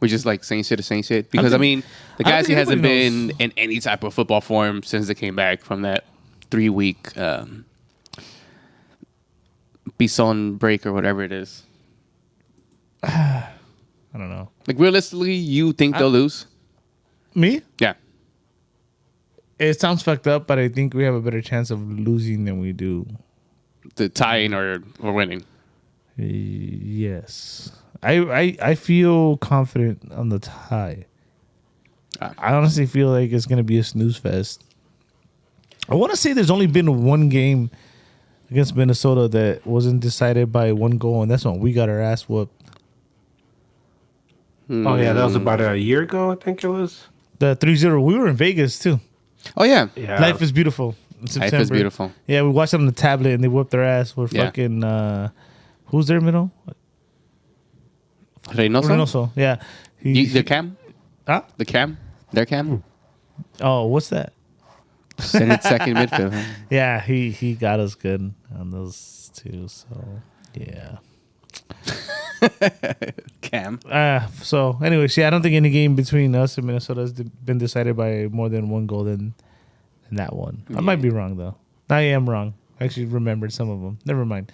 We're just like saying shit. Because, I mean, the I don't guy think hasn't anybody been knows. in any type of football form since they came back from that 3-week Bison break or whatever it is. I don't know. Like, realistically, you think they'll lose? Me? Yeah. It sounds fucked up, but I think we have a better chance of losing than we do. The tying or winning. Yes. I feel confident on the tie. I honestly feel like it's going to be a snooze fest. I want to say there's only been one game against Minnesota that wasn't decided by one goal, and that's when we got our ass whooped. Oh yeah, that was about a year ago, I think it was. The 3-0. We were in Vegas, too. Oh, yeah. Yeah. Life is beautiful. In Life is September. beautiful. Yeah, we watched it on the tablet, and they whooped their ass. We're Yeah. fucking... who's their middle? Reynoso? Reynoso. Yeah. The cam? Huh? The cam? Their cam? Oh, what's that? Second midfield. Huh? Yeah, he got us good on those two. So yeah. Cam. So anyways, yeah, I don't think any game between us and Minnesota has been decided by more than one goal than that one. I might be wrong though. I am wrong. I actually remembered some of them. Never mind.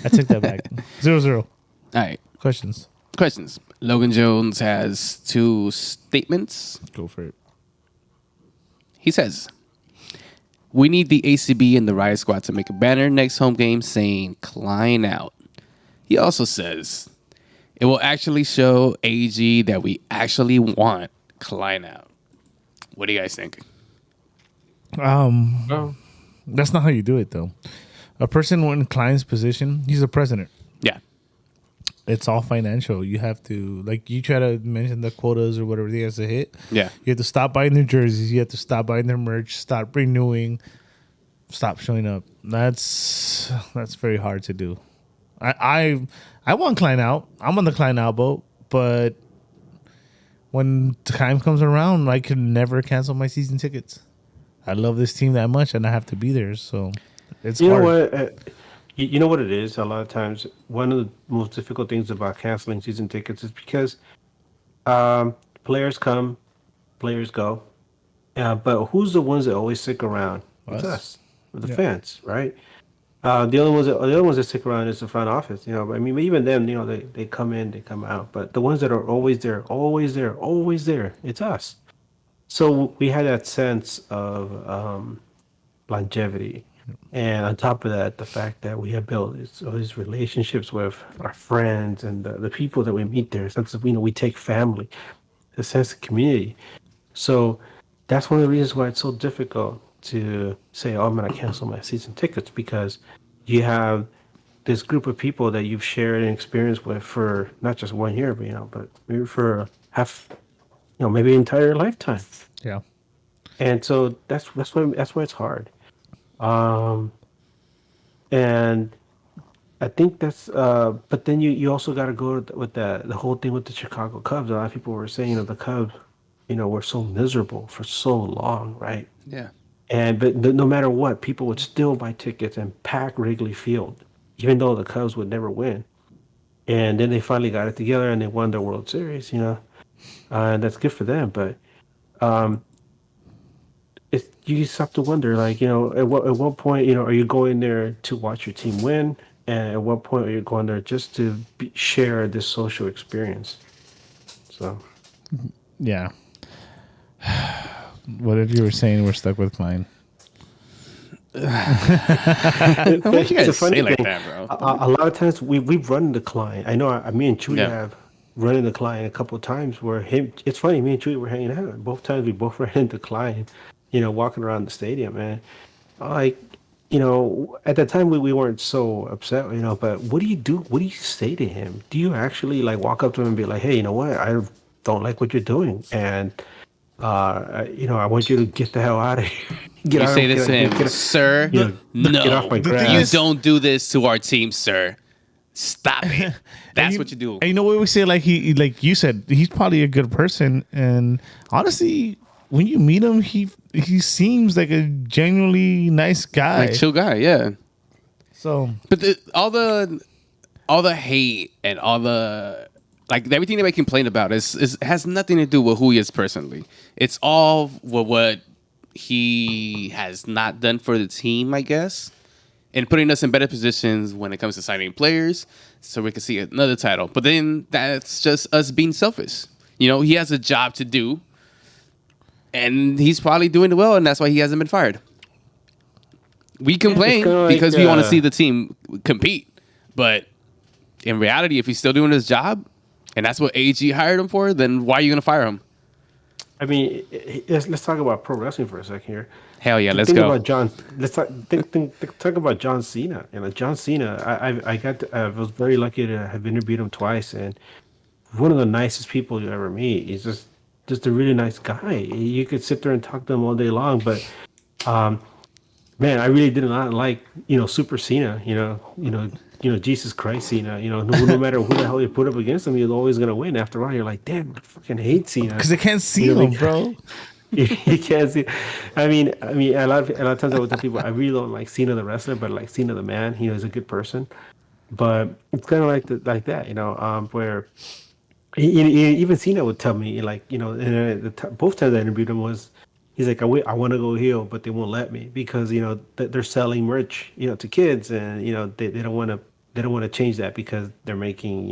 I take that back. 0-0. All right. Questions. Questions. Logan Jones has 2 statements. Go for it. He says, "We need the ACB and the Riot Squad to make a banner next home game saying Klein out." He also says, "It will actually show AG that we actually want Klein out." What do you guys think? That's not how you do it though. A person in Klein's position, he's a president. Yeah. It's all financial. You have to, like, you try to mention the quotas or whatever he has to hit. Yeah. You have to stop buying their jerseys. You have to stop buying their merch. Stop renewing. Stop showing up. That's very hard to do. I want Klein out. I'm on the Klein out boat, but when time comes around, I can never cancel my season tickets. I love this team that much, and I have to be there. So it's You hard. know what? You know what it is. A lot of times, one of the most difficult things about canceling season tickets is because players come, players go. But who's the ones that always stick around? It's us, the fans, right? The other ones that stick around is the front office. I mean, even them, they come in, they come out. But the ones that are always there, always there, always there, it's us. So we had that sense of longevity. And on top of that, the fact that we have built all these relationships with our friends and the people that we meet there, sense of, we take family, the sense of community. So that's one of the reasons why it's so difficult to say, oh, I'm going to cancel my season tickets, because you have this group of people that you've shared an experience with for not just 1 year, but maybe for maybe an entire lifetime. Yeah. And so that's why it's hard. And I think that's but then you also got to go with the whole thing with the Chicago Cubs. A lot of people were saying the Cubs, were so miserable for so long, right? Yeah. But no matter what, people would still buy tickets and pack Wrigley Field, even though the Cubs would never win. and then they finally got it together and they won the World Series. And that's good for them. But um, you just have to wonder, like, at what point, are you going there to watch your team win, and at what point are you going there just to share this social experience? So Yeah. What did you were saying? We're stuck with mine. Why'd you it's a guys funny say like thing. that, bro? A lot of times we've run into client. I know me and Chewy Yeah. have run into client a couple of times where it's funny, me and Chewy were hanging out. Both times we both ran into client, walking around the stadium, man. Like, at that time we weren't so upset, but what do you do? What do you say to him? Do you actually like walk up to him and be like, hey, you know what? I don't like what you're doing, and I want you to get the hell out of here. Get You out say of this to him, sir. you know, No, get off my the thing grass. is- you don't do this to our team, sir. Stop it. That's what you do. And you know what we say? Like like you said, he's probably a good person. And honestly, when you meet him, he seems like a genuinely nice guy. Like chill guy, yeah. So But all the hate and all the like everything that we complain about is has nothing to do with who he is personally. It's all what he has not done for the team, I guess, and putting us in better positions when it comes to signing players, so we can see another title. But then that's just us being selfish. He has a job to do, and he's probably doing it well, and that's why he hasn't been fired. We complain kinda like, because we want to see the team compete, but in reality, if he's still doing his job, and that's what AG hired him for, then why are you going to fire him? I mean, let's talk about pro wrestling for a second here. Hell yeah, let's Think go. about John. Let's talk about John Cena. John Cena. I was very lucky to have interviewed him twice, and one of the nicest people you ever meet. He's just a really nice guy. You could sit there and talk to him all day long, but man, I really did not like Super Cena. Jesus Christ Cena. No matter who the hell you put up against him, he's always gonna win. After a while, you're like, damn, I fucking hate Cena. because they can't see You know, him, bro. You can't see. I mean, a lot of times I would tell people I really don't like Cena the wrestler, but like Cena the man. He's a good person. But it's kind of like that, where even Cena would tell me, like, and both times I interviewed him he's like, I want to go heel, but they won't let me because they're selling merch, to kids, and they don't want to change that because they're making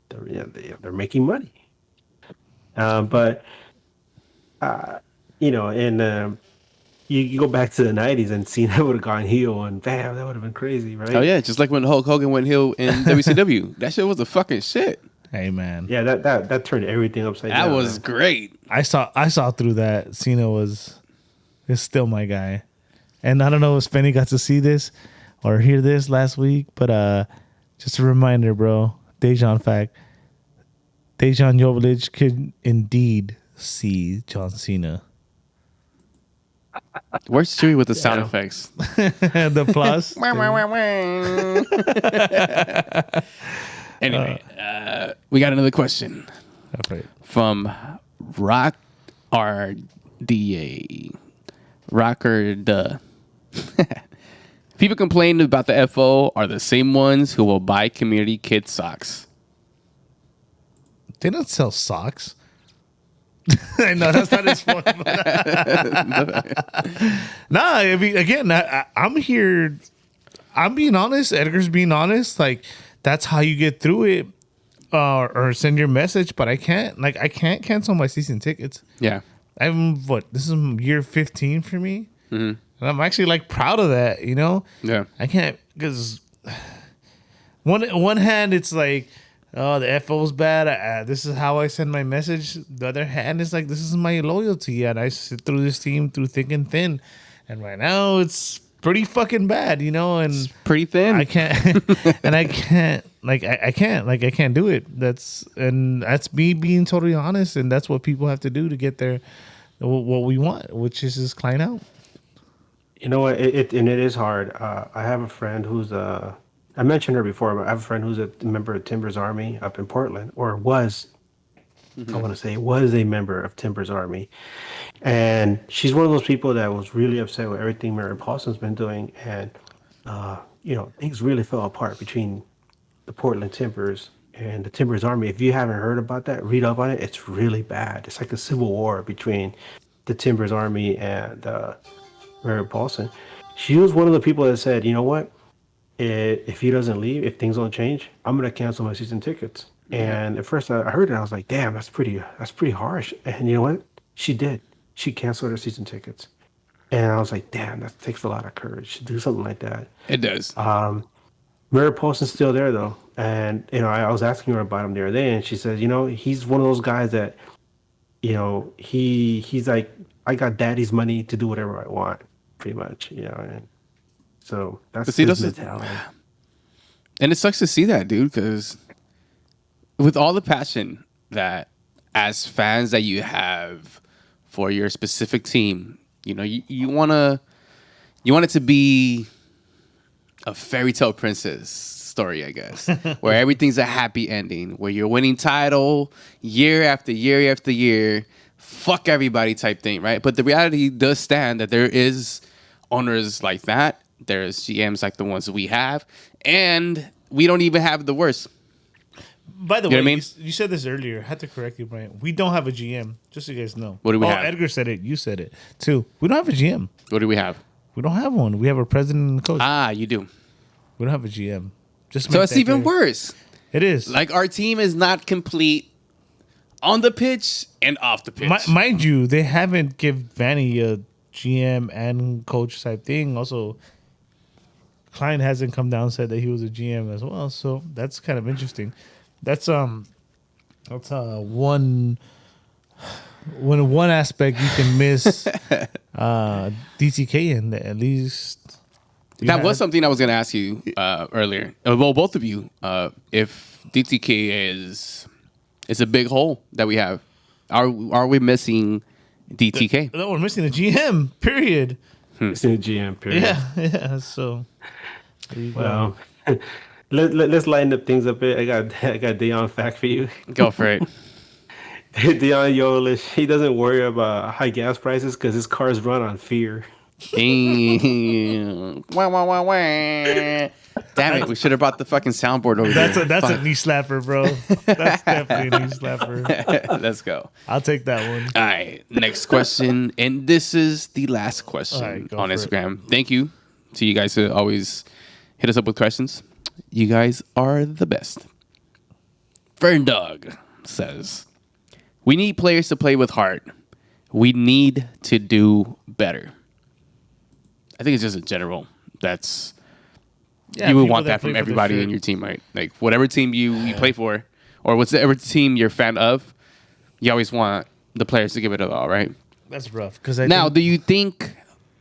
they're making money. But and you go back to the '90s and Cena would have gone heel, and bam, that would have been crazy, right? Oh yeah, just like when Hulk Hogan went heel in WCW. That shit was a fucking shit. Hey man, Yeah, that turned everything upside That down. was man. great. I saw through that. Cena is still my guy, and I don't know if Spenny got to see this or hear this last week, but just a reminder, bro. Dejan fact: Dejan Joveljic could indeed see John Cena. Where's Chewy with the sound effects? The plus. Anyway, we got another question Okay. from Rock RDA. Rocker duh. People complain about the FO are the same ones who will buy community kid socks. They don't sell socks. I know that's not his point. Nah, I mean, again, I'm here. I'm being honest. Edgar's being honest. Like that's how you get through it, or send your message. But I can't. Like I can't cancel my season tickets. Yeah. I'm this is year 15 for me, and I'm actually like proud of that. Yeah. I can't because one hand it's like, oh, the FO's bad. This is how I send my message. The other hand is like, this is my loyalty, and I sit through this team through thick and thin. And right now, it's pretty fucking bad, And Pretty thin. I can't, and I can't, I can't do it. That's me being totally honest, and that's what people have to do to get their what we want, which is just client out. You know what? It is hard. I have a friend who's I mentioned her before, but I have a friend who's a member of Timbers Army up in Portland, or was. I want to say was a member of Timbers Army, and she's one of those people that was really upset with everything Mary Paulson's been doing, and things really fell apart between the Portland Timbers and the Timbers Army. If you haven't heard about that, read up on it. It's really bad. It's like a civil war between the Timbers Army and Mary Paulson. She was one of the people that said, you know what? If he doesn't leave, if things don't change, I'm gonna cancel my season tickets. And at first I heard it, I was like, damn, that's pretty harsh. And you know what? She did. She canceled her season tickets. And I was like, damn, that takes a lot of courage to do something like that. It does. Mary Paulson's still there though, and you know, I was asking her about him the other day, and she says, you know, he's one of those guys that, you know, he's like, I got daddy's money to do whatever I want, pretty much, you know, and so that's But see, his that's mentality. And it sucks to see that, dude, because with all the passion that as fans that you have for your specific team, you know, you want it to be a fairy tale princess story, I guess, where everything's a happy ending, where you're winning title year after year after year, fuck everybody type thing, right? But the reality does stand that there is owners like that. There's GMs like the ones we have, and we don't even have the worst. By the You know way, what I mean? you said this earlier. I had to correct you, Brian. We don't have a GM, just so you guys know. What do we have? Edgar said it. You said it, too. We don't have a GM. What do we have? We don't have one. We have a president and coach. Ah, you do. We don't have a GM. Just So make it's that even clear. worse. It is. Like, our team is not complete on the pitch and off the pitch. Mind you, they haven't give Vanny a GM and coach type thing. Also, Klein hasn't come down and said that he was a GM as well. So that's kind of interesting. That's one aspect you can miss DTK in, at least. That was something I was going to ask you earlier. Well, both of you, if DTK is a big hole that we have. Are we missing DTK? No, we're missing a GM. Period. It's in the GM period. Yeah. So, there you go. Well, let's lighten up things a bit. I got Dion fact for you. Go for it. Dion Yolish, he doesn't worry about high gas prices because his cars run on fear. Damn. Wah, wah, wah, wah. Damn it, we should have brought the fucking soundboard over That's there. a knee slapper, bro. That's definitely a knee slapper. Let's go. I'll take that one. All right, next question. And this is the last question All right, go on for Instagram. Thank you to you guys who always hit us up with questions. You guys are the best. Fern Dog says, we need players to play with heart. We need to do better. I think it's just in general. That's Yeah, you would people want that play from for the everybody shirt. in your team, right? Like whatever team you play for, or whatever team you're a fan of, you always want the players to give it all, right? That's rough. Because Now, do you think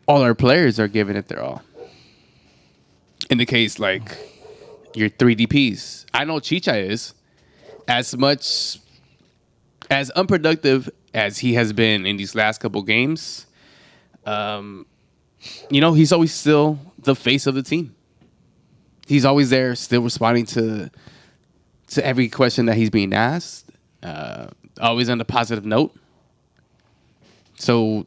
all our players are giving it their all? In the case like your 3 DPs, I know Chicha is as much as unproductive as he has been in these last couple games. You know, he's always still the face of the team. He's always there, still responding to every question that he's being asked. Always on a positive note. So,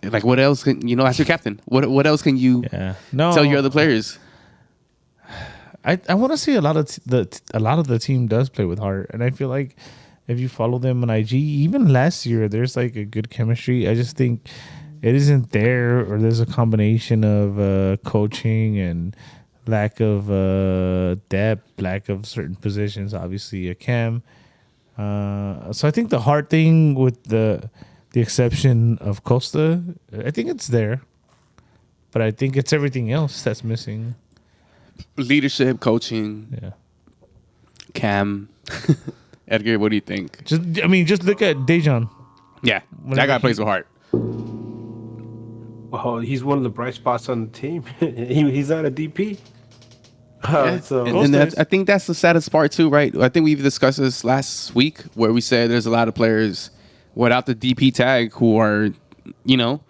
like, what else can you know? As your captain, what else can you tell your other players? I want to see a lot of the team does play with heart, and I feel like if you follow them on IG, even last year, there's like a good chemistry. I just think it isn't there, or there's a combination of coaching and lack of depth, lack of certain positions. Obviously, a cam. So I think the heart thing, with the exception of Costa, I think it's there, but I think it's everything else that's missing. Leadership, coaching, Yeah. Cam, Edgar. What do you think? Just look at Dejan. Yeah, that guy plays with heart. Well, he's one of the bright spots on the team. He's not a DP. So And I think that's the saddest part too, right? I think we've discussed this last week where we said there's a lot of players without the DP tag who are, you know,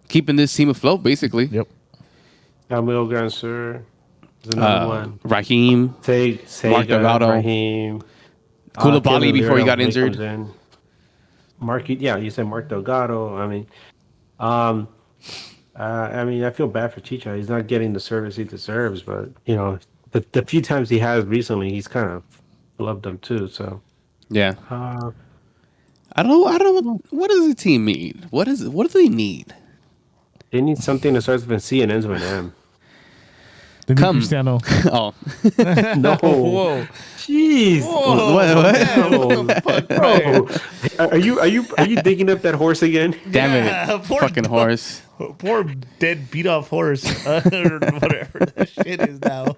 keeping this team afloat, basically. Yep. Camilo Gransur is another one. Raheem, Mark Sega, Delgado. Raheem. Koulibaly Kevin before he Lira got when injured. comes in. You said Mark Delgado. I mean, I feel bad for Chicha. He's not getting the service he deserves, but you know, the few times he has recently, he's kind of loved them too. So Yeah. uh, I don't know. What does the team need? What do they need? they need something that starts with a C and ends with an M. The new Come. Cristiano. Oh. No, Whoa. jeez, What? bro, are you digging up that horse again? Damn Yeah, it. poor Fucking dog. horse. Poor dead beat off horse. Or whatever that shit is now.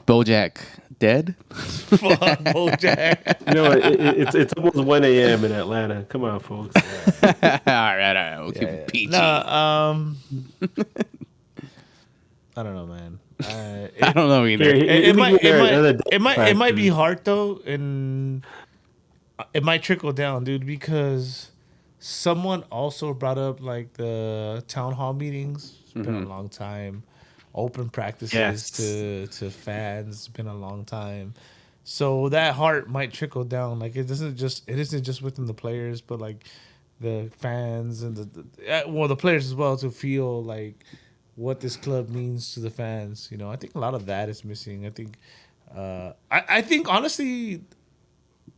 Bojack dead? Fuck Bojack. You know, it's almost 1 a.m. in Atlanta. Come on, folks. all right. We'll keep it PG. No, I don't know, man. I don't know either. It It might be hard though, and it might trickle down, dude, because someone also brought up like the town hall meetings. It's been a long time. Open practices Yes. to fans. It's been a long time. So that heart might trickle down. Like it isn't just within the players, but like the fans and the players as well, to feel like what this club means to the fans. You know, I think a lot of that is missing. I think, I think honestly,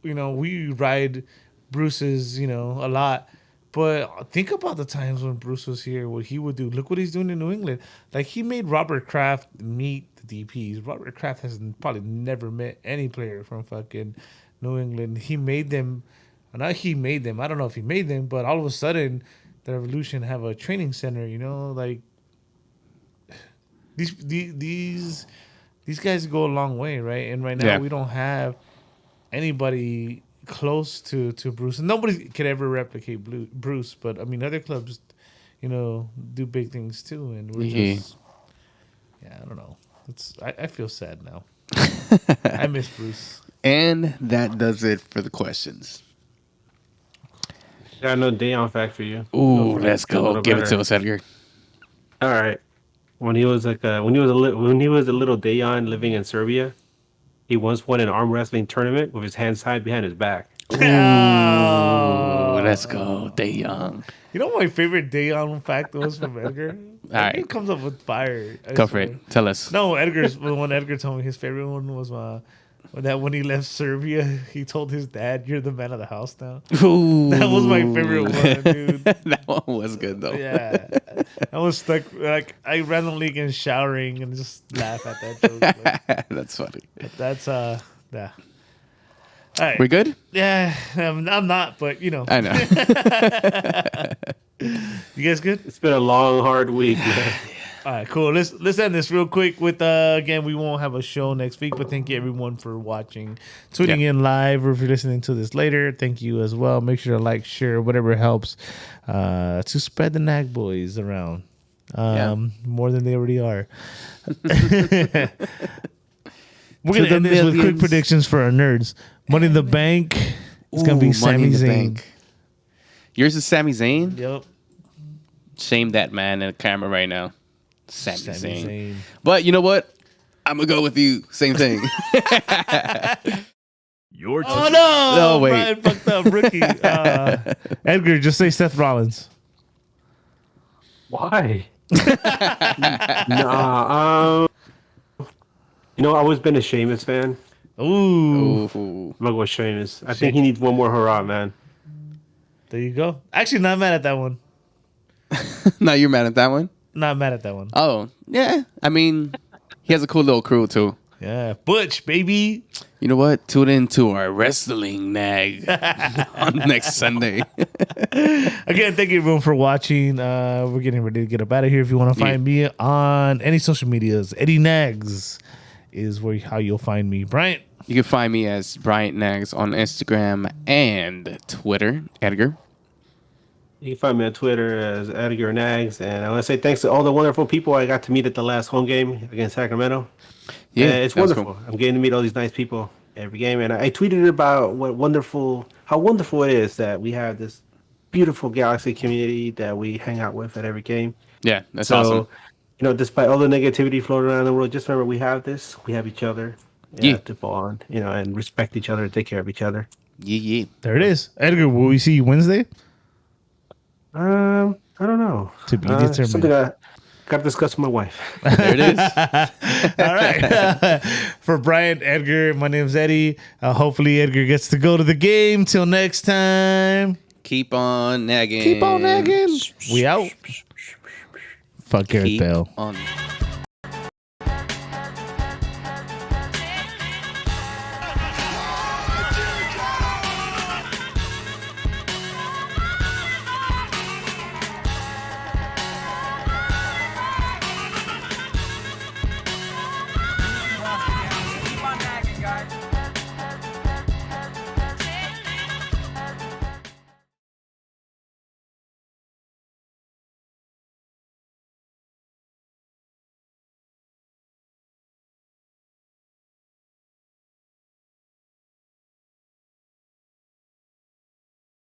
you know, we ride Bruce's, you know, a lot. But think about the times when Bruce was here, what he would do. Look what he's doing in New England. Like, he made Robert Kraft meet the DPs. Robert Kraft has probably never met any player from fucking New England. He made them, not he made them. I don't know if he made them, but all of a sudden, the Revolution have a training center, you know? Like, these guys go a long way, right? And right now, Yeah. we don't have anybody close to Bruce, and nobody could ever replicate Bruce. But I mean, other clubs, you know, do big things too, and we're just, I don't know. I feel sad now. I miss Bruce. And that does it for the questions. Got no Dayon fact for you. Ooh, let's A go. little Give it better. to us, Edgar. All right. When he was a little Dayon living in Serbia, he once won an arm wrestling tournament with his hands tied behind his back. Ooh, let's go. Day Young. You know, my favorite Dayon fact was from Edgar. right. It comes up with fire. I Go for swear. it. Tell us. No, Edgar's the one. Edgar told me his favorite one was that when he left Serbia, he told his dad, "You're the man of the house now." Ooh. That was my favorite one, dude. That one was good, though. Yeah, I was stuck. Like, I randomly get showering and just laugh at that joke. Like, That's funny. that's yeah. All right. We good? Yeah, I'm not, but you know, I know. you guys good? It's been a long, hard week, man. All right, cool. Let's end this real quick with again, we won't have a show next week, but thank you everyone for watching, tuning in live, or if you're listening to this later, thank you as well. Make sure to like, share, whatever helps to spread the Nag Boys around more than they already are. We're gonna the end this with quick millions. predictions for our nerds. Money in the Bank. It's gonna be Ooh, Sami Money in the Zayn. Bank. Yours is Sami Zayn? Yep. Shame that man in the camera right now. Sami Sami Zayn. Zayn. But you know what? I'm going to go with you. Same thing. Your Oh no! No, wait. Brian fucked up, rookie. Edgar, just say Seth Rollins. Why? Nah. You know, I've always been a Sheamus fan. Ooh, Ooh. I'm gonna go with Sheamus. I think he needs one more hurrah, man. there you go. Actually, not mad at that one. Now you're mad at that one? Not mad at that one. Oh, yeah. I mean, he has a cool little crew, too. Yeah, Butch, baby. You know what? Tune in to our wrestling nag on next Sunday. Again, thank you everyone for watching. We're getting ready to get up out of here. If you want to find me on any social medias, Eddie Nags is how you'll find me. Bryant. You can find me as Bryant Nags on Instagram and Twitter. Edgar. You can find me on Twitter as Edgar Nags. And I want to say thanks to all the wonderful people I got to meet at the last home game against Sacramento. Yeah, It's that was wonderful. cool. I'm getting to meet all these nice people every game. And I tweeted about how wonderful it is that we have this beautiful Galaxy community that we hang out with at every game. Yeah, that's So, awesome. you know, despite all the negativity floating around the world, just remember we have this. We have each other. Yeah. To fall on, you know, and respect each other and take care of each other. Yeah. There it is. Edgar, will we see you Wednesday? I don't know. To be determined. Got to discuss with my wife. There it is. All right. For Brian, Edgar, my name's Eddie. Hopefully Edgar gets to go to the game. Till next time. Keep on nagging. Keep on nagging. We out. Fuck Gareth Keep Bale. on.